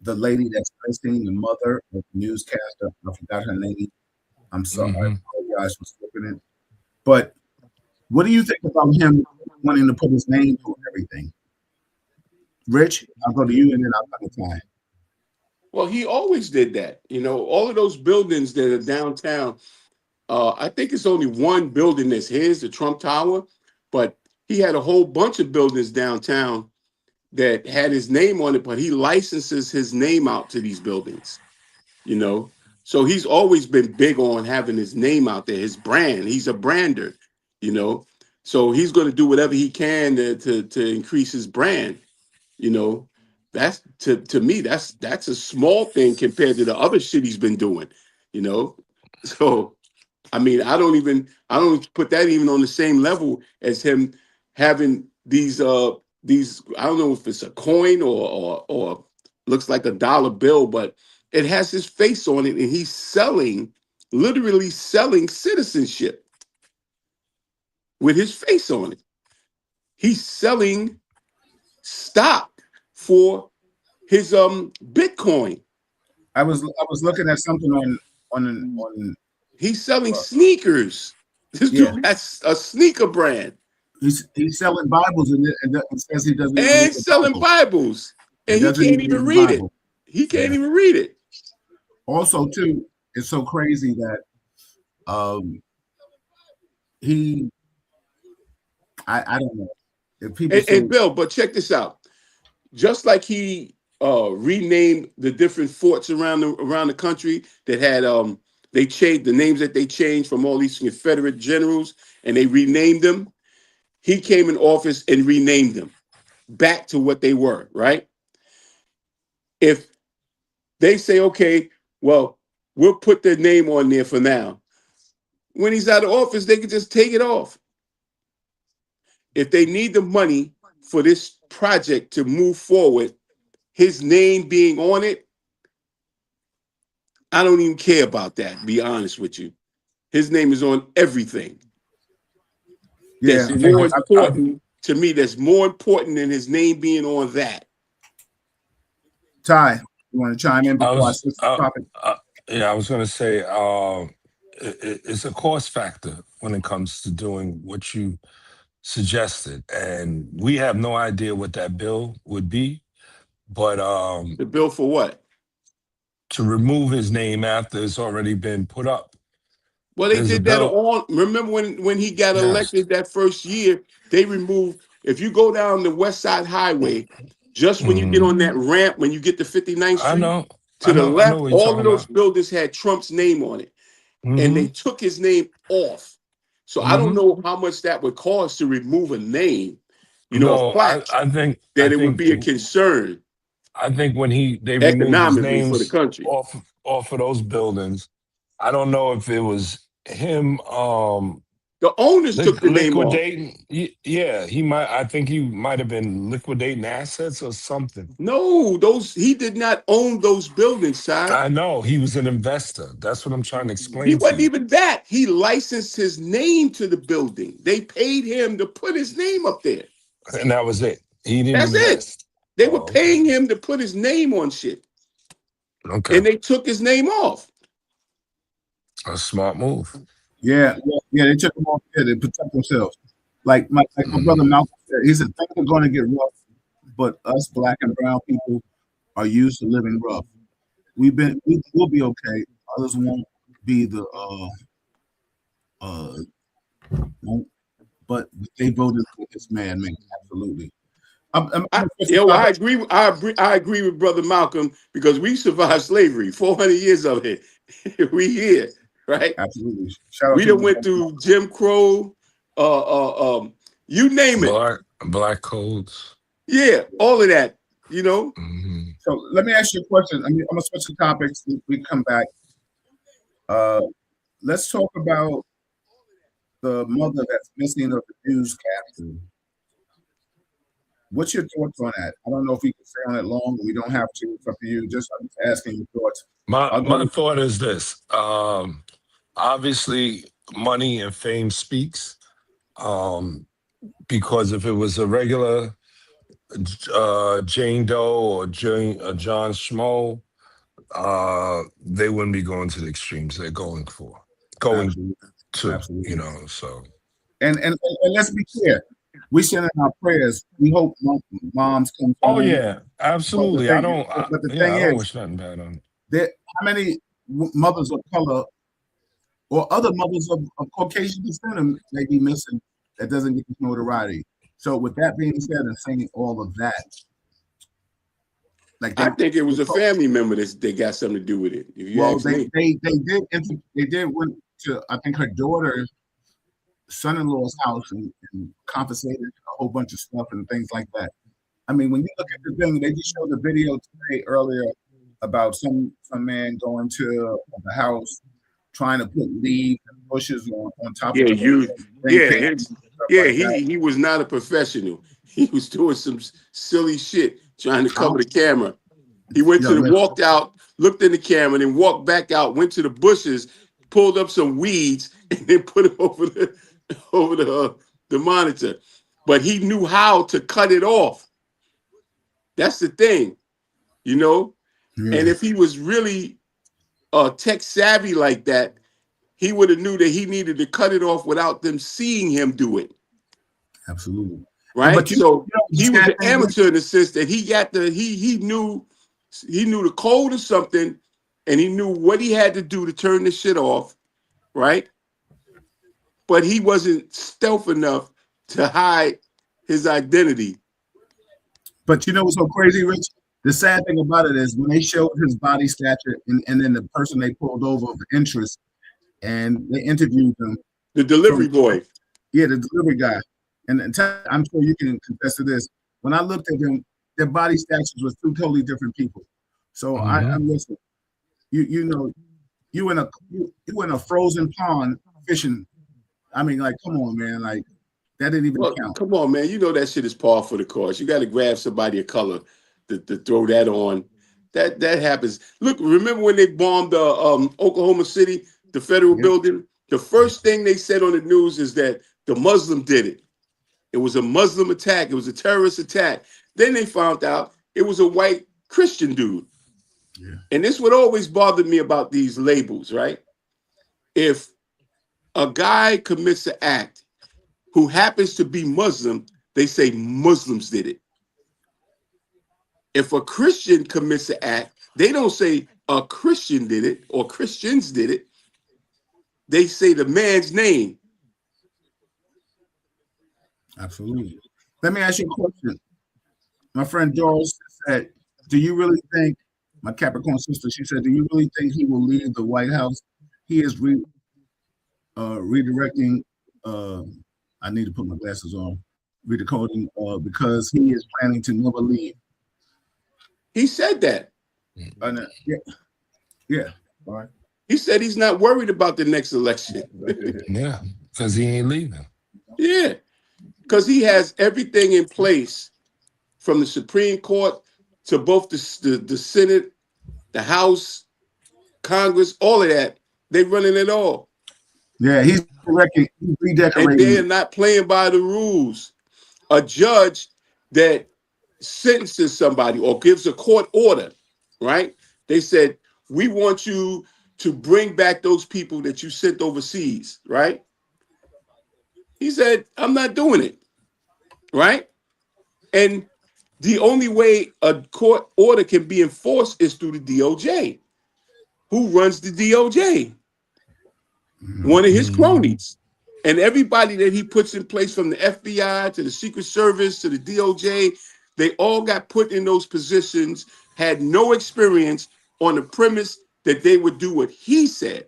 the lady that's missing, the mother of the newscaster. I forgot her name. I'm sorry, I mhm. apologize for slipping it. But what do you think about him wanting to put his name to everything? Rich, I'll go to you and then I'll come to Ty. Well, he always did that. All of those buildings that are downtown. I think it's only one building that's his, the Trump Tower, but he had a whole bunch of buildings downtown that had his name on it, but he licenses his name out to these buildings, you know. So he's always been big on having his name out there, his brand. He's a brander, you know. So he's going to do whatever he can to increase his brand, you know. That's to me, that's a small thing compared to the other shit he's been doing, you know. So I mean, I don't put that even on the same level as him having these I don't know if it's a coin or looks like a dollar bill, but it has his face on it, and he's literally selling citizenship with his face on it. He's selling stock for his Bitcoin. I was looking at something on He's selling sneakers. This yeah. dude has a sneaker brand. He's selling Bibles and says he doesn't even read And the selling Bible. Bibles, He and he doesn't can't even read even the read it. Bible. He Yeah. can't even read it. Also, too, it's so crazy that um he I don't know if people And say Bill, but check this out. Just like he renamed the different forts around the country that had they changed the names that they changed from all these Confederate generals, and they renamed them. He came in office and renamed them back to what they were, right? If they say, okay, well, we'll put their name on there for now. When he's out of office, they can just take it off. If they need the money for this project to move forward, his name being on it, I don't even care about that, to be honest with you. His name is on everything. Yeah, That's more important to me. That's more important than his name being on that. Ty, you want to chime in before I switch the uh, topic? yeah, I was going to say it's a cost factor when it comes to doing what you suggested, and we have no idea what that bill would be. But The bill for what? to remove his name after it's already been put up, Well, they there's a did that bill. on. Remember when he got Yes. elected that first year? They removed. If you go down the West Side Highway, just when you get Mhm. on that ramp, when you get to 59th I Street, know. to the I know left, what you're all of talking those about. buildings had Trump's name on it, and Hmm. they took his name off. So I don't Hmm. know how much that would cost to remove a name, a No, plaque, I that it would think be a concern when they removed his economically for the names country. off of those buildings, I don't know if it was him The owners took the name off. liquidating. Yeah, he might. I think he might have been liquidating assets or something. No, he did not own those buildings, Si. I know he was an investor. That's what I'm trying to He explain to wasn't you. even that. He licensed his name to the building. They paid him to put his name up there. And that was it. He didn't That's it. invest. They were Oh, okay. paying him to put his name on shit, Okay. and they took his name off. A smart move. Yeah, they took them off there to protect themselves. Like my brother Mhm. Malcolm said, he said things are going to get rough, but us black and brown people are used to living rough. We'll be okay. Others won't be the uh won't, but they voted for this man, absolutely. I'm I, gonna switch the yo, I topic. agree. I agree with Brother Malcolm because we survived slavery, 400 years of it. We here, right? Absolutely. Shout out We to done you. went through Jim Crow, you name it. Black codes. Yeah, all of that. You know, Hmm. So let me ask you a question. I'm gonna switch the topics. We come back. Uh, let's talk about the mother that's missing of the newscaster. What's your thoughts on that? I don't know if we can stay on it long. We don't have to. It's up to you. I'm just asking your thoughts. I'll go My with thought is this. Obviously, money and fame speaks. Um, because if it was a regular Jane Doe or John Schmo, they wouldn't be going to the extremes they're going absolutely, to, absolutely. so. And let's be clear. We send in our prayers. We hope moms come Oh home. yeah, absolutely. But the Yeah, thing I don't is, wish nothing bad on. how many mothers of color or other mothers of Caucasian descent may be missing that doesn't get this notoriety? So with that being said, and saying all of that, like I think it was a family member that got something to do with it. If you well, ask me, they did went to, I think, her daughter's son-in-law's house and confiscated a whole bunch of stuff and things like that. I mean, when you look at the thing, they just showed the video today earlier about some man going to the house trying to put leaves and bushes on top yeah, of the thing, yeah, paintings and stuff yeah. like that. He was not a professional. He was doing some silly shit trying to cover the camera. He walked out, looked in the camera, then walked back out, went to the bushes, pulled up some weeds, and then put it over the monitor. But he knew how to cut it off. That's the thing, you know. Yeah, And if he was really tech savvy like that, he would have knew that he needed to cut it off without them seeing him do it. absolutely. Right. But So the he was sad an thing is, amateur in the sense that he knew the code of something, and he knew what he had to do to turn the shit off. Right. But he wasn't stealth enough to hide his identity. but you know what's so crazy, Rich? The sad thing about it is when they showed his body stature and then the person they pulled over of interest and they interviewed him The delivery boy. yeah, the delivery guy. And I'm sure you can confess to this. When I looked at them, their body statures was two totally different people. So I'm listening. You know, you in a frozen pond fishing. I mean, like, come on, man. Like, that didn't even count. Come on, man. You know that shit is par for the course. You got to grab somebody of color to throw that on. That happens. Look, remember when they bombed Oklahoma City, the federal building? The first thing they said on the news is that the Muslim did it. It was a Muslim attack. It was a terrorist attack. Then they found out it was a white Christian dude. Yeah. And this would always bother me about these labels, right? If a guy commits an act who happens to be Muslim, they say Muslims did it. If a Christian commits an act, they don't say a Christian did it or Christians did it. They say the man's name. Absolutely. Let me ask you a question. My friend Doris said, do you really think, my Capricorn sister, she said, do you really think he will leave the White House? He is redirecting, I need to put my glasses on, redecoding, because he is planning to never leave. He said that. Yeah. All right. He said he's not worried about the next election. Yeah, because he ain't leaving. Yeah, because he has everything in place from the Supreme Court to both the Senate, the House, Congress, all of that. They're running it all. Yeah, he's redecorating. And they're not playing by the rules. A judge that sentences somebody or gives a court order, right? They said, we want you to bring back those people that you sent overseas, right? He said, I'm not doing it, right? And the only way a court order can be enforced is through the DOJ. Who runs the DOJ? One of his cronies. And everybody that he puts in place, from the FBI to the Secret Service to the DOJ, they all got put in those positions, had no experience, on the premise that they would do what he said,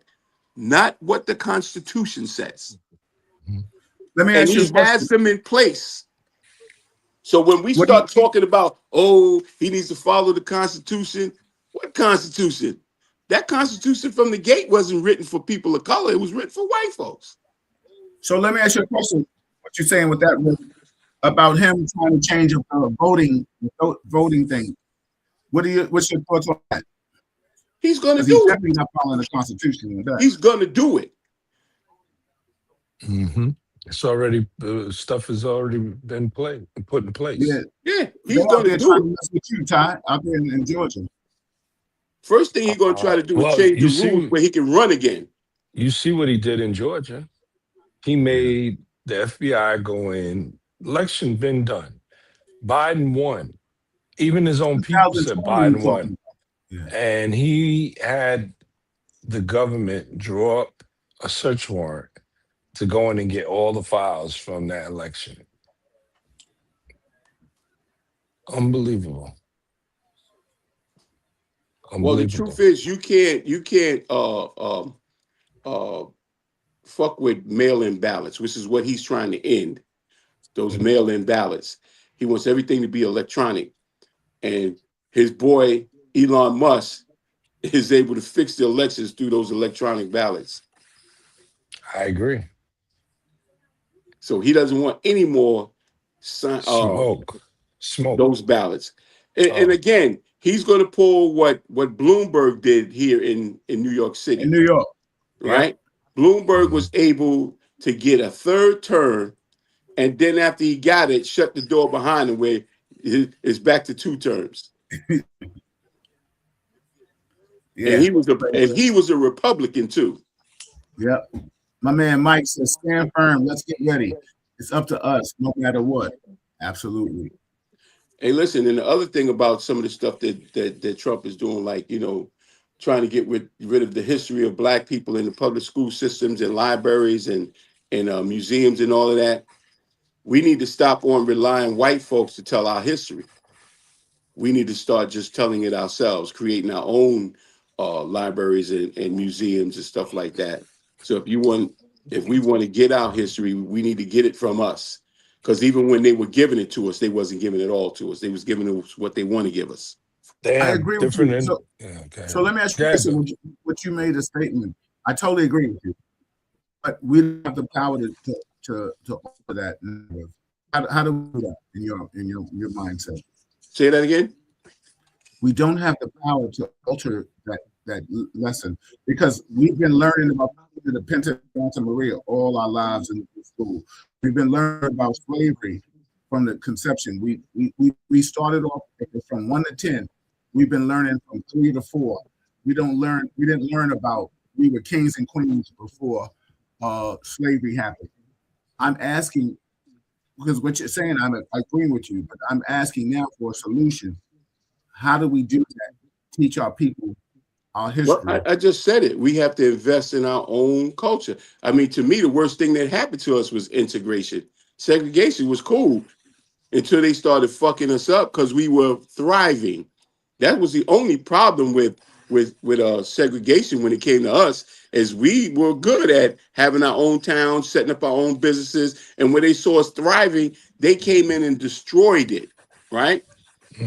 not what the Constitution says. Let me ask you a question. And he has them in place. So when we start talking about, oh, he needs to follow the Constitution, what Constitution? That Constitution from the gate wasn't written for people of color. It was written for white folks. So let me ask you a question. What you're saying with that, about him trying to change the voting thing? What's your thoughts on that? He's going to do he's it. definitely not following the Constitution with that. He's going to do it. It's already stuff has already been put in place. Yeah, he's going to do it. With you, Ty, out there in Georgia. First thing he's going to try to do is change the rules where he can run again. You see what he did in Georgia? He made the FBI go in. Election been done. Biden won. Even his own people said Biden won. Yeah. And he had the government draw up a search warrant to go in and get all the files from that election. Unbelievable. Well, the truth is, you can't fuck with mail-in ballots, which is what he's trying to end. Those mail-in ballots. He wants everything to be electronic, and his boy Elon Musk is able to fix the elections through those electronic ballots. I agree. So he doesn't want any more smoke. Those ballots. And again, he's going to pull what Bloomberg did here in New York City. In New York. Right? Yeah. Bloomberg was able to get a third term, and then after he got it, shut the door behind him where it's back to 2 terms. Yeah. And he was a Republican too. Yep. My man Mike says, stand firm. Let's get ready. It's up to us, no matter what. Absolutely. Hey, listen, and the other thing about some of the stuff that Trump is doing, like, trying to get rid of the history of Black people in the public school systems and libraries and museums and all of that, we need to stop on relying white folks to tell our history. we need to start just telling it ourselves, creating our own libraries and museums and stuff like that. So if we want to get our history, we need to get it from us. Because even when they were giving it to us, they wasn't giving it all to us. They was giving us what they want to give us. They I have agree with different you. So, yeah, okay. so let me ask you Yeah, this: what you made a statement. I totally agree with you, but we don't have the power to alter that narrative. How do we do that in your mindset? Say that again. We don't have the power to alter that lesson because we've been learning about the Pinta Santa Maria all our lives in school. We've been learning about slavery from the conception. We started off from 1 to 10. We've been learning from 3 to 4. We didn't learn about we were kings and queens before slavery happened. I'm asking because what you're saying, I'm agreeing with you, but I'm asking now for a solution. How do we do that? Teach our people our Well, history. I just said it. We have to invest in our own culture. I mean, to me, the worst thing that happened to us was integration. Segregation was cool until they started fucking us up because we were thriving. That was the only problem with segregation when it came to us, is we were good at having our own towns, setting up our own businesses, and when they saw us thriving, they came in and destroyed it, right?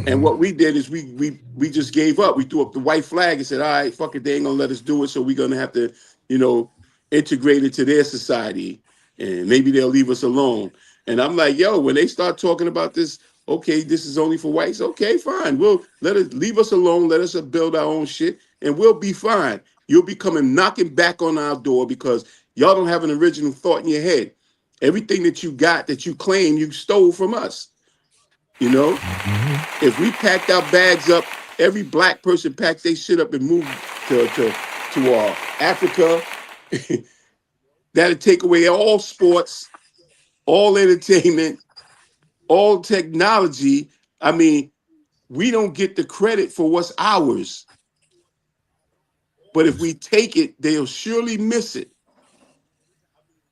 And Mhm. what we did is we just gave up. We threw up the white flag and said, "All right, fuck it, they ain't gonna let us do it, so we're gonna have to, you know, integrate into their society, and maybe they'll leave us alone." And I'm like, yo, when they start talking about this, okay, this is only for whites. Okay, fine. We'll let us leave us alone. Let us build our own shit, and we'll be fine. You'll be coming knocking back on our door because y'all don't have an original thought in your head. Everything that you got that you claim you stole from us, you know. Mhm. If we packed our bags up, every black person packed their shit up and moved to Africa, that'd take away all sports, all entertainment, all technology. I mean, we don't get the credit for what's ours. But if we take it, they'll surely miss it.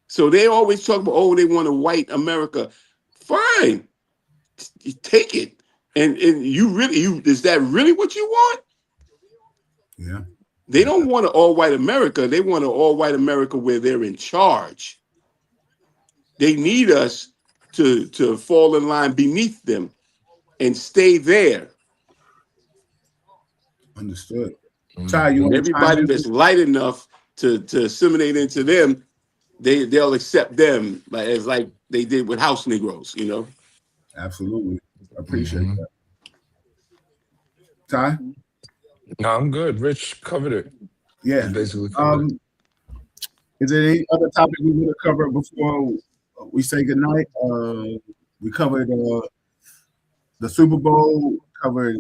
So they always talk about, oh, they want a white America. Fine, you take it. And you really, is that really what you want? Yeah. They don't want an all white America. They want an all white America where they're in charge. They need us to fall in line beneath them and stay there. Understood. Ty, you Mhm. want to chime Everybody in? that's light enough to assimilate into them, they'll accept them like they did with house Negroes, you know. Absolutely. Appreciate Mhm. that. Ty? No, I'm good. Rich covered it. He Yeah. basically covered it. Um, is there any other topic we want to cover before we say goodnight? We covered the Super Bowl, covered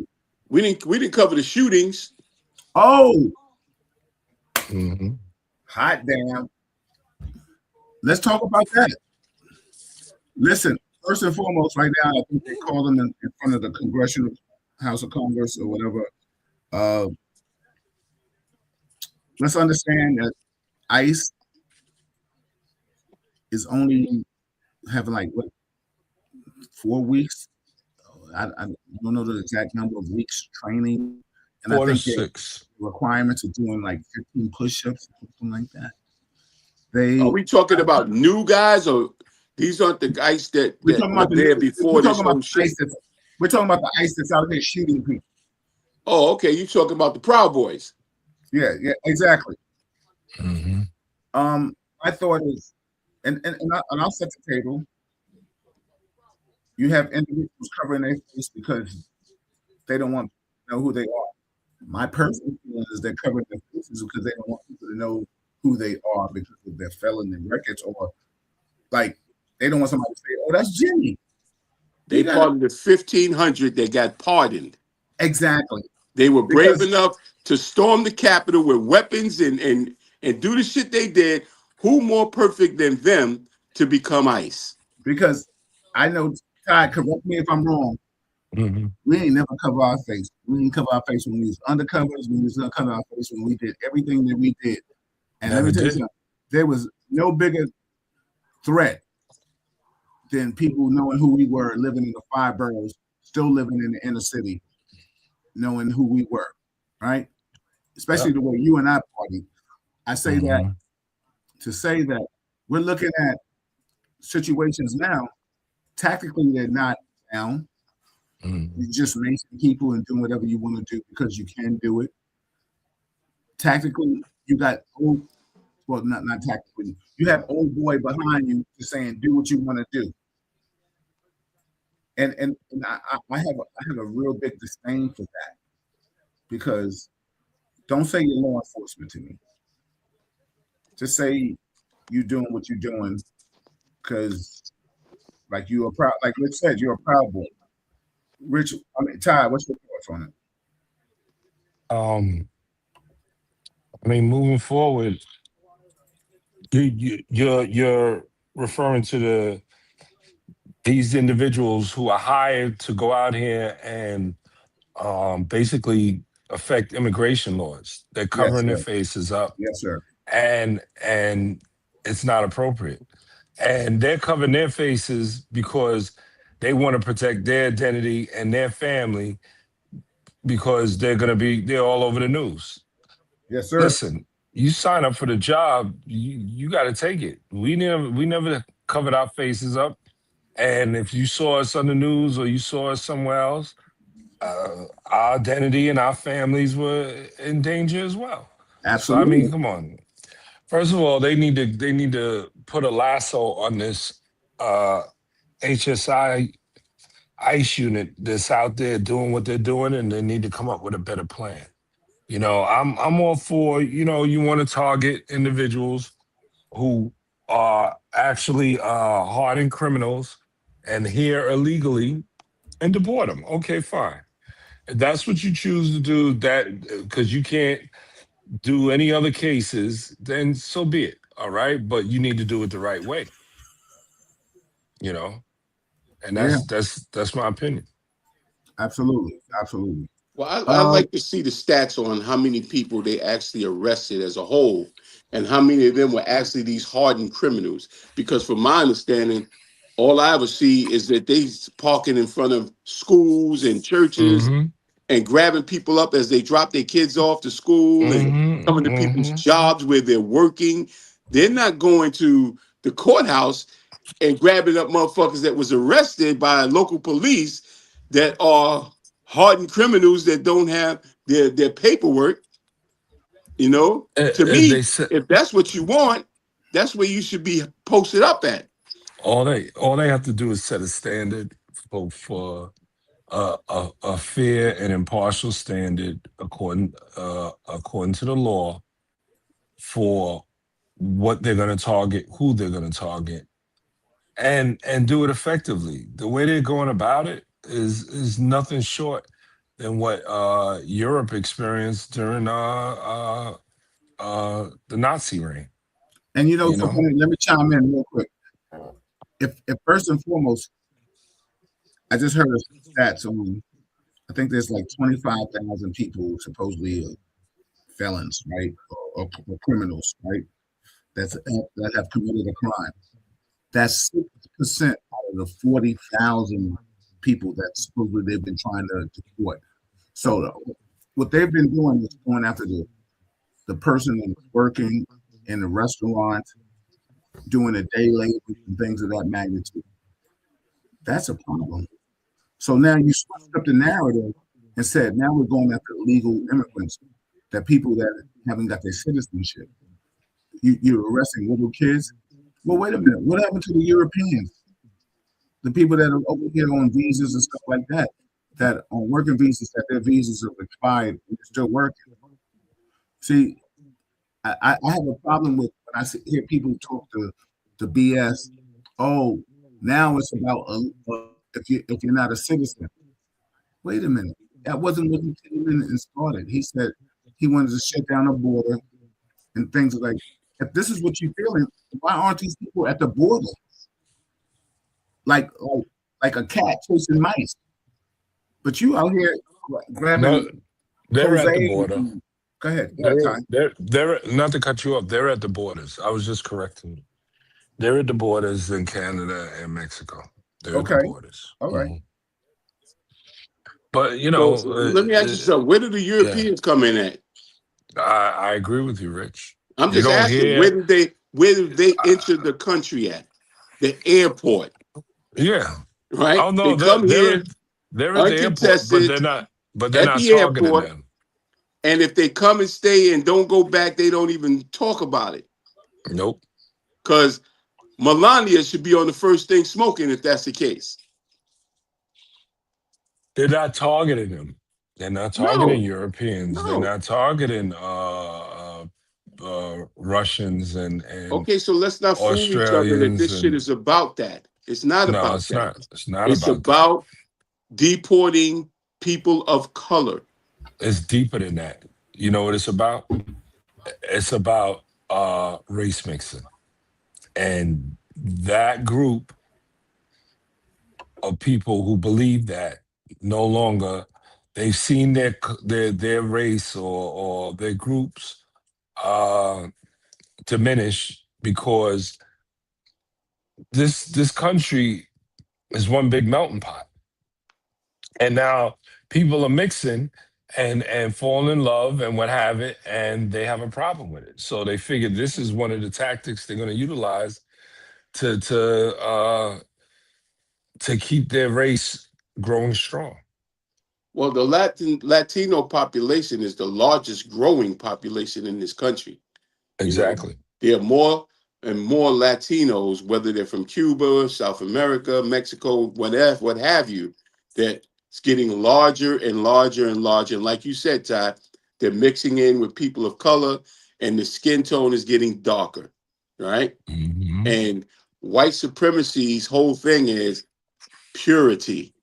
We didn't cover the shootings. oh, Mhm. hot damn. Let's talk about that. Listen, first and foremost, right now, I think they called them in front of the Congressional House of Congress or whatever. Uh, let's understand that ICE is only having like what 4 weeks. I don't know the exact number of weeks training, and I think their 4 to 6. requirements are doing like 15 push-ups or something like that. Are They we talking about new guys, or these aren't the guys that we're that talking were about the there new, we're before talking this about whole the shit? ICE that's we're talking about the ICE that's out there shooting people. Oh, okay. You talking about the Proud Boys? Yeah, yeah, exactly. Mhm. My thought is, and I'll set the table. You have individuals covering their face because they don't want to know who they are. My personal feeling is they're covering their faces because they don't want people to know who they are because of their felony records, or like they don't want somebody to say, "Oh, that's Jimmy." They He got pardoned the 1,500 that got pardoned. exactly They were brave because enough to storm the Capitol with weapons and do the shit they did. Who more perfect than them to become ICE? because I know Ty. Correct me if I'm wrong. Mhm. We ain't never cover our face. We didn't cover our face when we was undercovers. We was gonna cover our face when we did everything that we did. And let me Never tell you did. something. There was no bigger threat than people knowing who we were, living in the five boroughs, still living in the inner city. knowing who we were, right? Especially Yep. the way you and I party. I say that Hmm. to say that we're looking at situations now. Tactically, they're not down. Hmm. You're just racing people and doing whatever you want to do because you can do it. Tactically, you got old, well, not tactically. You have old boy behind you just saying, do what you want to do. And I have a real big disdain for that because don't say you're law enforcement to me. Just say you doing what you're doing because like you are proud, like Rich said, you're a proud boy. Rich, I mean Ty, what's your thoughts on it? Um, I mean, moving forward, you're referring to these individuals who are hired to go out here and basically affect immigration laws. They're Yes, covering their sir. faces up, Yes, sir. and it's not appropriate. And they're covering their faces because they want to protect their identity and their family because they're all over the news. Yes, sir. Listen, you sign up for the job, you got to take it. We never covered our faces up, and if you saw us on the news or you saw us somewhere else, our identity and our families were in danger as well. So I mean, Absolutely. come on. First of all, they need to put a lasso on this uh, HSI ICE unit that's out there doing what they're doing, and they need to come up with a better plan. I'm all for, you want to target individuals who are actually hardened criminals and here illegally and deport them. Okay, fine. If that's what you choose to do, that because you can't do any other cases, then so be it. All right. But you need to do it the right way, you know, and Yeah, that's my opinion. absolutely. Absolutely. Well, I Uh like to see the stats on how many people they actually arrested as a whole, and how many of them were actually these hardened criminals. Because from my understanding, all I ever see is that they parking in front of schools and churches Mm-hmm. and grabbing people up as they drop their kids off to school and Mm-hmm. coming to people's Mm-hmm. jobs where they're working. They're not going to the courthouse and grabbing up motherfuckers that was arrested by local police that are hardened criminals that don't have their paperwork. You know, to They me, said if that's what you want, that's where you should be posted up at. all they have to do is set a standard for a fair and impartial standard according to the law for what they're going to target, who they're going to target, and do it effectively. The way they're going about it is nothing short than what Europe experienced during the Nazi reign. and You so know. let me chime in real quick. If first and foremost, I just heard a stats on I think there's like 25,000 people supposedly felons, right? Or criminals, right? That have committed a crime. That's 6% out of the 40,000 people that supposedly they've been trying to deport. So what they've been doing is going after the person that's working in the restaurant, doing a day labor and things of that magnitude. That's a problem. So now you switched up the narrative and said, now we're going after illegal immigrants, that people that haven't got their citizenship. You're arresting little kids. Well, wait a minute. What happened to the Europeans? The people that are over here on visas and stuff like that, that on working visas, that their visas have expired and they're still working. See, I have a problem with when hear people talk to BS. Oh, now it's about if you're not a citizen. Wait a minute. That wasn't what he came in and started. He said he wanted to shut down the border and things like. If this is what you're feeling, why aren't these people at the border like like, like a cat chasing mice? But you out here No, grabbing they're Jose. at the border. Go ahead, They're Ty. they're not to cut you off. They're at the borders. I was just correcting you. They're at the borders in Canada and Mexico. They're at the Okay, borders. all right. Mhm. But you So know, let me ask you something. Where do the yeah, Europeans come in at? I agree with you, Rich. I'm You just don't asking, hear, where did they enter uh, the country at? The airport, yeah. right? Oh no, They come here they're at the airport, uncontested but they're at not the targeting airport, them. and if they come and stay and don't go back, they don't even talk about it. Nope, Because Melania should be on the first thing smoking if that's the case. they're not targeting them. They're not targeting No, Europeans. They're no. not targeting Russians and Okay, so let's not fool each other that Australians this shit and is about that. It's not no, about it's that. not. It's not It's about that. about deporting people of color. It's deeper than that. You know what it's about? It's about race mixing. And that group of people who believe that no longer they've seen their race or their groups uh diminish because this country is one big melting pot. And now people are mixing and fall in love and what have it, and they have a problem with it. So they figured this is one of the tactics they're going to utilize to to uh to keep their race growing strong. Well, the Latino population is the largest growing population in this country. You know, Exactly. there are more and more Latinos, whether they're from Cuba, South America, Mexico, whatever, what have you, that's getting larger and larger and larger. And like you said, Ty, they're mixing in with people of color, and the skin tone is getting darker, right? Hmm. And white supremacy's whole thing is purity.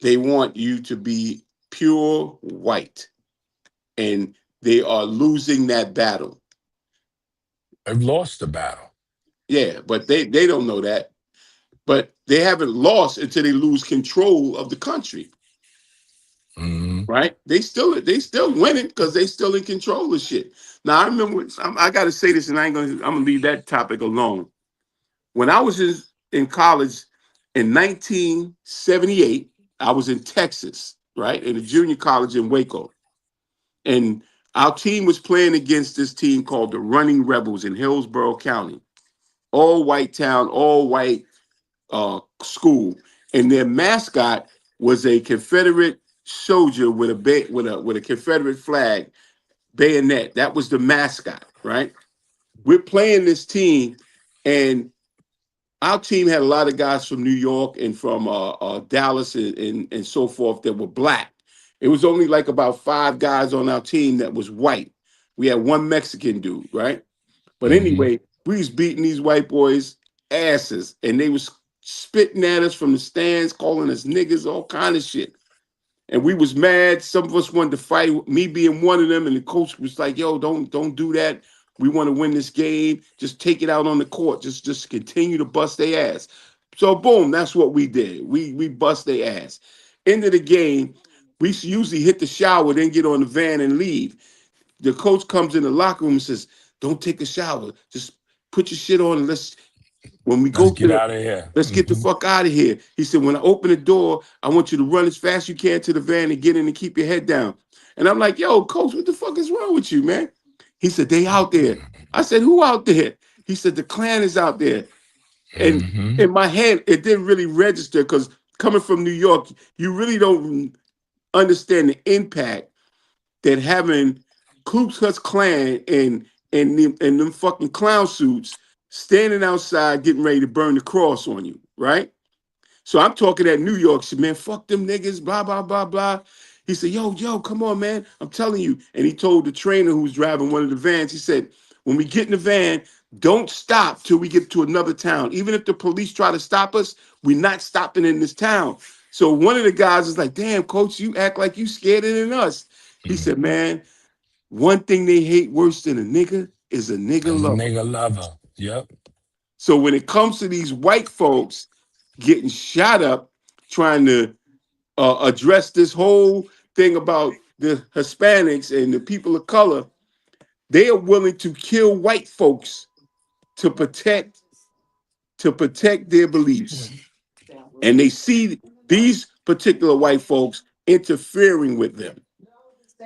They want you to be pure white, and they are losing that battle. They've lost the battle. Yeah, but they don't know that. But they haven't lost until they lose control of the country, Hmm. right? They still winning because they still in control of shit. Now I remember I got to say this, and I'm gonna leave that topic alone. When I was in college in 1978, I was in Texas, right, in a junior college in Waco, and our team was playing against this team called the Running Rebels in Hillsborough County, all white town, all white school, and their mascot was a Confederate soldier with a Confederate flag bayonet. That was the mascot, right? We're playing this team, and our team had a lot of guys from New York and from Dallas and so forth that were black. It was only like about 5 guys on our team that was white. We had one Mexican dude, right? But Hmm. anyway, we was beating these white boys asses, and they was spitting at us from the stands, calling us niggas, all kind of shit. And we was mad. Some of us wanted to fight. Me being one of them, and the coach was like, "Yo, don't do that. We want to win this game. Just take it out on the court. Just continue to bust their ass." So boom, that's what we did. We bust their ass. End of the game, we usually hit the shower, then get on the van and leave. The coach comes in the locker room and says, "Don't take a shower. Just put your shit on and when we Let's go get to out of here. let's get the Hmm. fuck out of here." He said, "When I open the door, I want you to run as fast as you can to the van and get in and keep your head down." And I'm like, "Yo, coach, what the fuck is wrong with you, man?" He said, "They out there." I said, "Who out there?" He said, "The Klan is out there." And Hmm. in my head, it didn't really register because coming from New York, you really don't understand the impact that having Ku Klux Klan and them fucking clown suits standing outside getting ready to burn the cross on you, right? So I'm talking at New York, said, "Man, fuck them niggas, blah, blah, blah, blah." He said, yo, come on, man. I'm telling you. And he told the trainer who was driving one of the vans, he said, "When we get in the van, don't stop till we get to another town. Even if the police try to stop us, we're not stopping in this town." So one of the guys is like, "Damn, coach, you act like you scared than us." He said, "Man, one thing they hate worse than a nigga is a nigga As a lover." nigga lover. Yep. So when it comes to these white folks getting shot up trying to address this whole thing about the Hispanics and the people of color, they are willing to kill white folks to protect their beliefs. And they see these particular white folks interfering with them.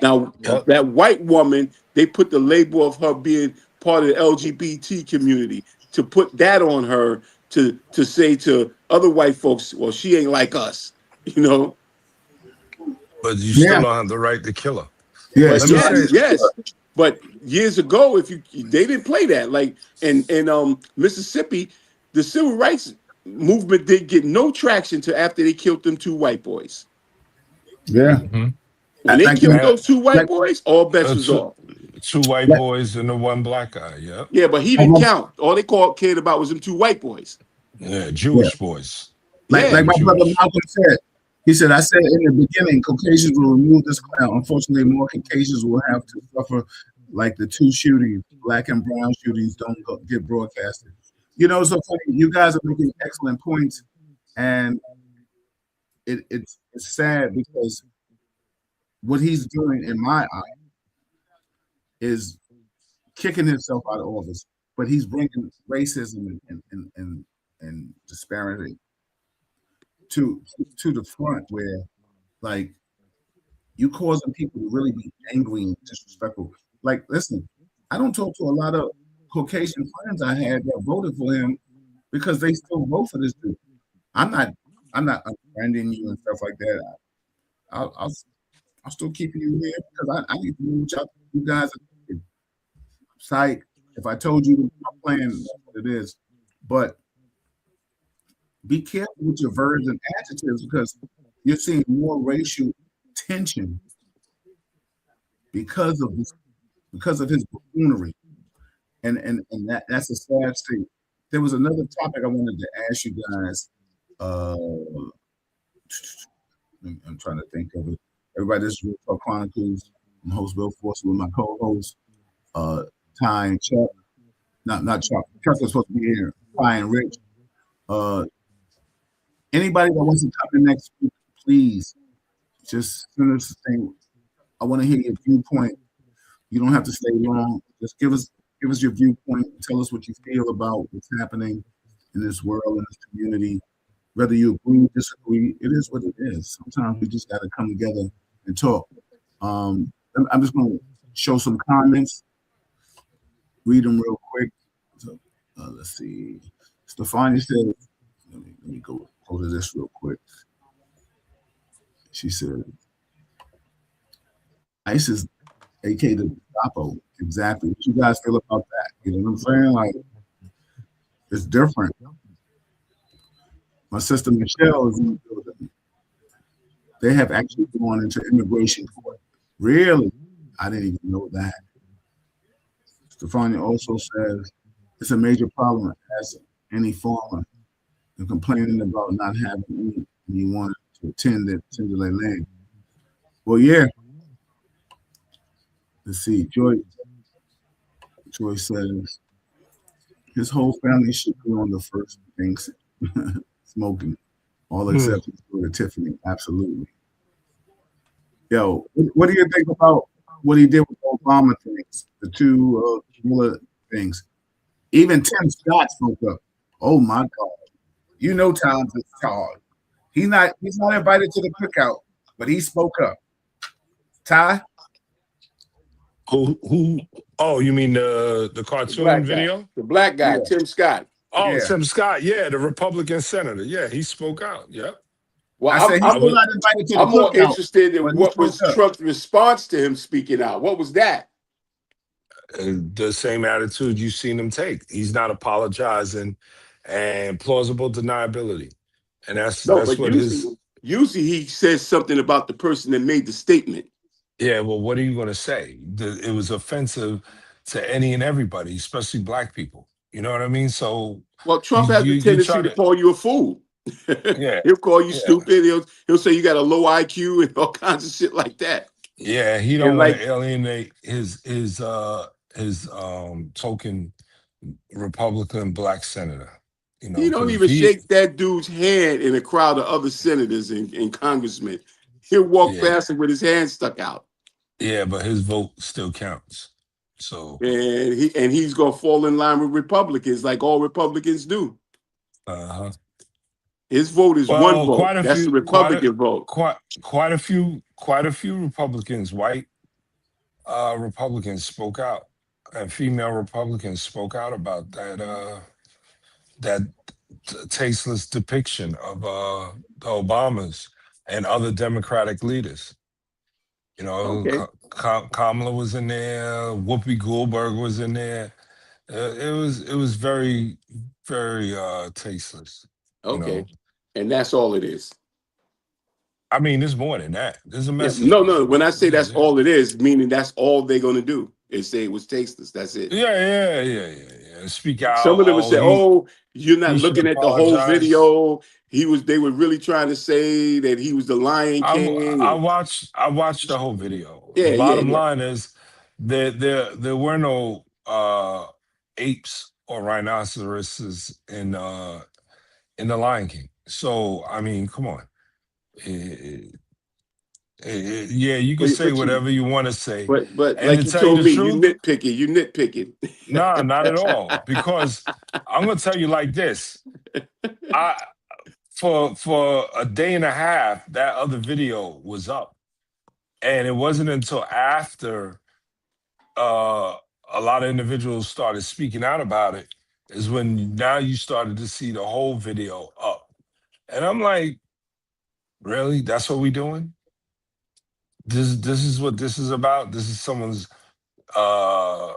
Now, Yep. that white woman, they put the label of her being part of the LGBT community to put that on her to say to other white folks, well, she ain't like us, you know. But you Yeah, still don't have the right to kill her. yeah. But Let me Still, say, yes. But years ago, if you they didn't play that. Like in Mississippi, the civil rights movement didn't get no traction till after they killed them two white boys. yeah. mhm. When they Like killed Uh, those two white like boys, all bets was two, off. two white like, boys and the one black guy. Yep. Yeah, but he like, didn't count. All they cared about was them two white boys. Yeah, yeah. Jewish boys. Yeah. Like They my brother Jewish. Malcolm said. He said, "I said in the beginning, Caucasians will remove this clown. Unfortunately, more Caucasians will have to suffer like the two shootings, black and brown shootings, don't get broadcasted." You know, so funny. You guys are making excellent points, and it's sad because what he's doing, in my eye, is kicking himself out of office. But he's bringing racism and disparity to the front, where like you causing people to really be angry and disrespectful. Like, listen, I don't talk to a lot of Caucasian friends I had that voted for him because they still vote for this dude. I'm not, I'm not unfriending you and stuff like that. I'll still keep you here because I need to know what you guys are thinking. Psych. If I told you I'm playing, that's what it is. But be careful with your verbs and adjectives because you're seeing more racial tension because of this, because of his buffoonery, and that's a sad state. There was another topic I wanted to ask you guys. Uh, I'm trying to think of it. Everybody, this is Real Talk Chronicles. I'm host Bill Forster with my co-host Ty and Chuck. Not Chuck. Chuck is supposed to be here. Ty and Rich. Uh, Anybody that wants to come in next week, please just send us a thing. I want to hear your viewpoint. You don't have to stay long. Just give us your viewpoint. Tell us what you feel about what's happening in this world, in this community. Whether you agree, disagree, it is what it is. Sometimes we just got to come together and talk. I'm just going to show some comments, read them real quick. So, let's see. Stefania said, let me go to this real quick. She said, ISIS, aka the Gestapo, exactly. What you guys feel about that? You know what I'm saying? Like, it's different. My sister Michelle is in the building. They have actually gone into immigration court. Really? I didn't even know that. Stefania also says it's a major problem as any farmer and complaining about not having anyone to tend to their land. Well, yeah. Let's see. Joy says his whole family should be on the first things smoking, all except for Tiffany. Absolutely. Yo, what do you think about what he did with Obama things, the two things? Even Tim Scott spoke up. Oh my God. You know Tom's is tall. He's not invited to the cookout, but he spoke up. Ty? Who? Oh, you mean the The cartoon black guy. video? The black guy, Yeah. Tim Scott. Oh, Yeah. Tim Scott. Yeah, the Republican senator. Yeah, he spoke out. Yep. Well, I said he's I still was not invited to the I'm more cookout, interested in but he what spoke was up. Trump's response to him speaking out. What was that? the same attitude you've seen him take. He's not apologizing and plausible deniability. And No, that's but what his usually he says something about the person that made the statement. yeah, well, what are you gonna say? It was offensive to any and everybody, especially black people. You know what I mean? So Well, you Trump has the you tendency try to to call you a fool. yeah, He'll call you yeah. stupid. He'll say you got a low IQ and all kinds of shit like that. Yeah, he don't And want like to alienate his token Republican black senator. You know, he don't because if even he shake that dude's hand in a crowd of other senators and congressmen. He'll walk yeah, past him with his hand stuck out. yeah, but his vote still counts. So And he's gonna fall in line with Republicans like all Republicans do. uh-huh. His vote is one Well, vote. That's the Republican vote. quite a few Republicans, white Republicans, spoke out, and female Republicans spoke out about that tasteless depiction of the Obamas and other Democratic leaders. You know, Okay. Kamala was in there, Whoopi Goldberg was in there. It was very very tasteless. You Okay. know, And that's all it is. I mean, there's more than that. There's a Yeah. message No, no. behind When it. I say that's Yeah, all it is, meaning that's all they're gonna do is say it was tasteless. That's it. yeah. Speak out. Some of them would Oh, say, "Oh, you're not he should looking at the whole apologize. video. They were really trying to say that he was the Lion King." And I watched the whole video. The yeah, yeah, bottom yeah. line is there were no apes or rhinoceroses in the Lion King. So I mean, come on. Eh, yeah, you can say But you, whatever you want to say, but and like to you tell you told the me, you truth, nitpicking. You nitpicking. nah, not at all. Because I'm gonna tell you like this. I for a day and a half, that other video was up. And it wasn't until after uh, a lot of individuals started speaking out about it is when now you started to see the whole video up. And I'm like, really? That's what we doing? This is what this is about? This is someone's uh,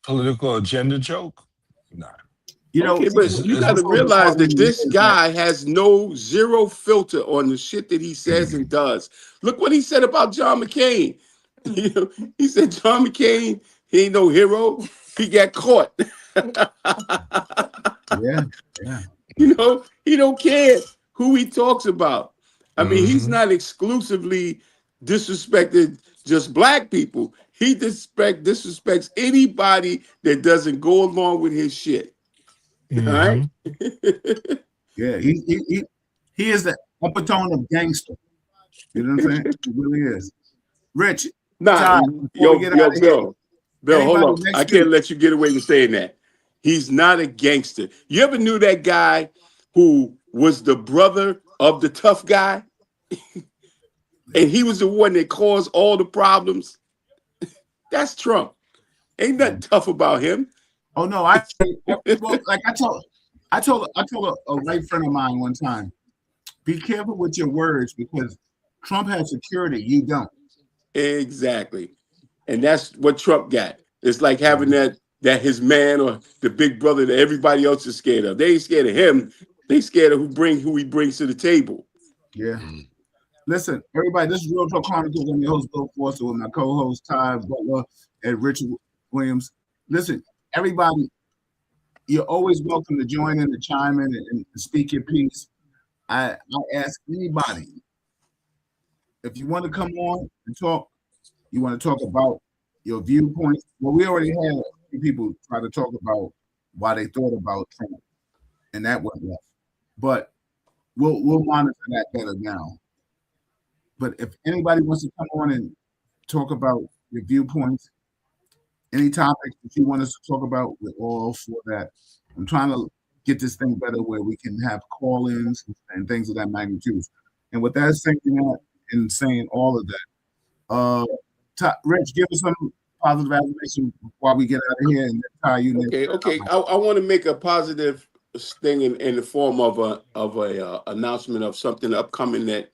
political agenda joke? Nah. You know, Okay, but you what's got to so realize important that this is that guy has no zero filter on the shit that he says and does. Look what he said about John McCain. You know, he said John McCain, he ain't no hero. He got caught. yeah, yeah. You know, he don't care who he talks about. I mean, he's Mm-hmm. not exclusively disrespected just black people. He disrespects anybody that doesn't go along with his shit. All right. Mm-hmm. Yeah, he is the epitome of gangster. You know what I'm saying? He really is. Rich, Nah, Ty, before we get out of here, Bill, hold anybody on. I next can't week? let you get away with saying that. He's not a gangster. You ever knew that guy who was the brother of the tough guy? And he was the one that caused all the problems? That's Trump. Ain't nothing tough about him. Oh no, well, like I told a white friend of mine one time, be careful with your words because Trump has security, you don't. Exactly. And that's what Trump got. It's like having that his man or the big brother that everybody else is scared of. They ain't scared of him. They scared of who he brings to the table. Yeah. Listen, everybody, this is Real Talk Chronicles. I'm your host, Bill Foster, with my co-host, Ty Butler and Richard Williams. Listen, everybody, you're always welcome to join in, to chime in, and speak your piece. I ask anybody, if you want to come on and talk, you want to talk about your viewpoints. Well, we already had a few people try to talk about why they thought about Trump, and that went left. But we'll monitor that better now. But if anybody wants to come on and talk about your viewpoints, any topics that you want us to talk about, we're all for that. I'm trying to get this thing better where we can have call-ins and things of that magnitude. And with that saying all of that, Rich, give us some positive affirmation while we get out of here, and then Ty, you next. Okay. I want to make a positive thing in the form of a announcement of something upcoming that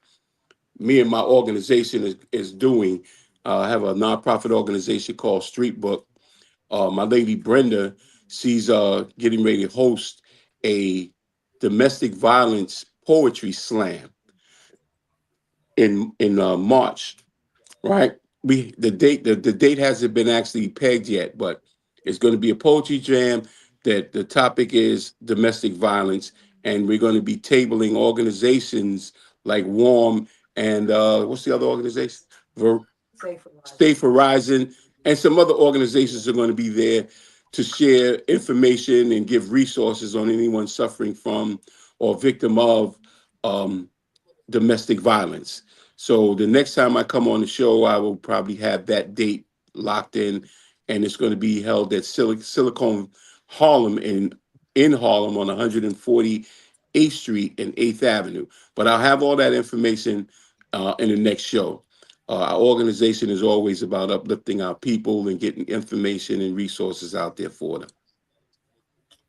me and my organization is doing. I have a nonprofit organization called Street Book. My lady Brenda, she's getting ready to host a domestic violence poetry slam in March. Right? The date hasn't been actually pegged yet, but it's going to be a poetry jam. That the topic is domestic violence, and we're going to be tabling organizations like Warm and what's the other organization? Safe Horizon, and some other organizations are going to be there to share information and give resources on anyone suffering from or victim of um, domestic violence. So the next time I come on the show, I will probably have that date locked in, and it's going to be held at Silicon Harlem in Harlem on 140 8th Street and 8th Avenue. But I'll have all that information in the next show. Our organization is always about uplifting our people and getting information and resources out there for them.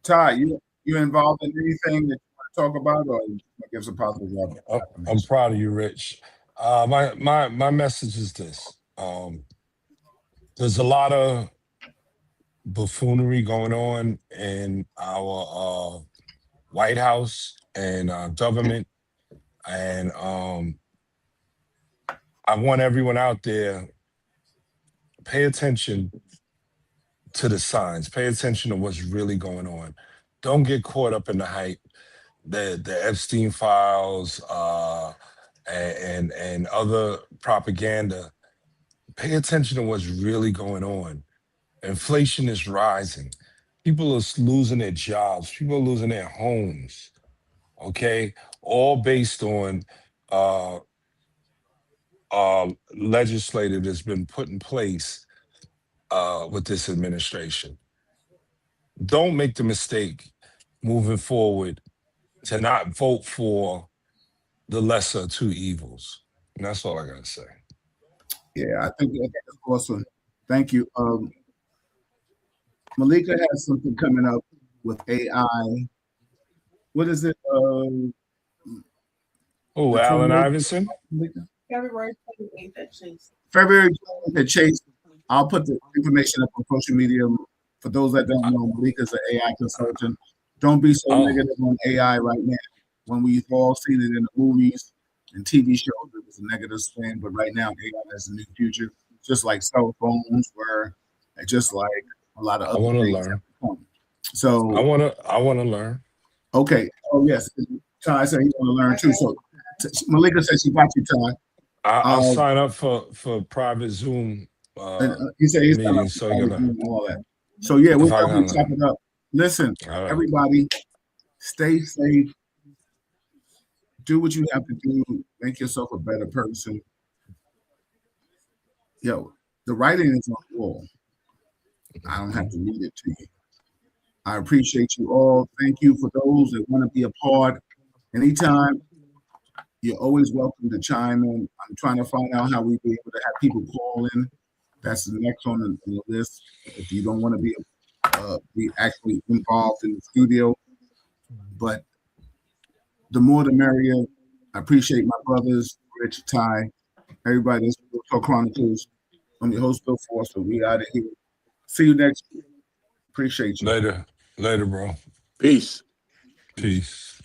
Ty, you involved in anything that you want to talk about, or you give some positive I'm affirmation? proud of you, Rich. My message is this. There's a lot of buffoonery going on in our White House and government. And I want everyone out there, pay attention to the signs, pay attention to what's really going on. Don't get caught up in the hype, the Epstein files, and other propaganda. Pay attention to what's really going on. Inflation is rising. People are losing their jobs. People are losing their homes. Okay, all based on legislative that's been put in place with this administration. Don't make the mistake moving forward to not vote for the lesser of two evils. And that's all I gotta say. Yeah, I think that's awesome. Thank you. Malika has something coming up with AI. What is it? Oh, The Allen 28th, Iverson? Malika? February 28th at Chase. February 20th at Chase. I'll put the information up on social media. For those that don't know, Malika's an AI consultant. Don't be so negative on AI right now. When we've all seen it in the movies and TV shows, it was a negative spin, but right now AI has a new future, just like cell phones were, and just like a lot of I other want to things learn. have come. So I want to learn. okay. Oh yes, Ty said he want to learn too. So Malika said she got you, Ty. I'll sign up for private Zoom He said he's not meetings. So you're gonna, all that. So yeah, we'll if I definitely can chop it up. Listen, all right. everybody, stay safe. Do what you have to do. Make yourself a better person. Yo, the writing is on the wall. I don't have to read it to you. I appreciate you all. Thank you for those that want to be a part. Anytime, you're always welcome to chime in. I'm trying to find out how we be able to have people call in. That's the next on the list. If you don't want to be actually involved in the studio, but the more the merrier. I appreciate my brothers, Rich, Ty, everybody. This is Real Chronicles. I'm your host, Bill Forster. We out of here. See you next week. Appreciate you. Later, bro. Peace. Peace.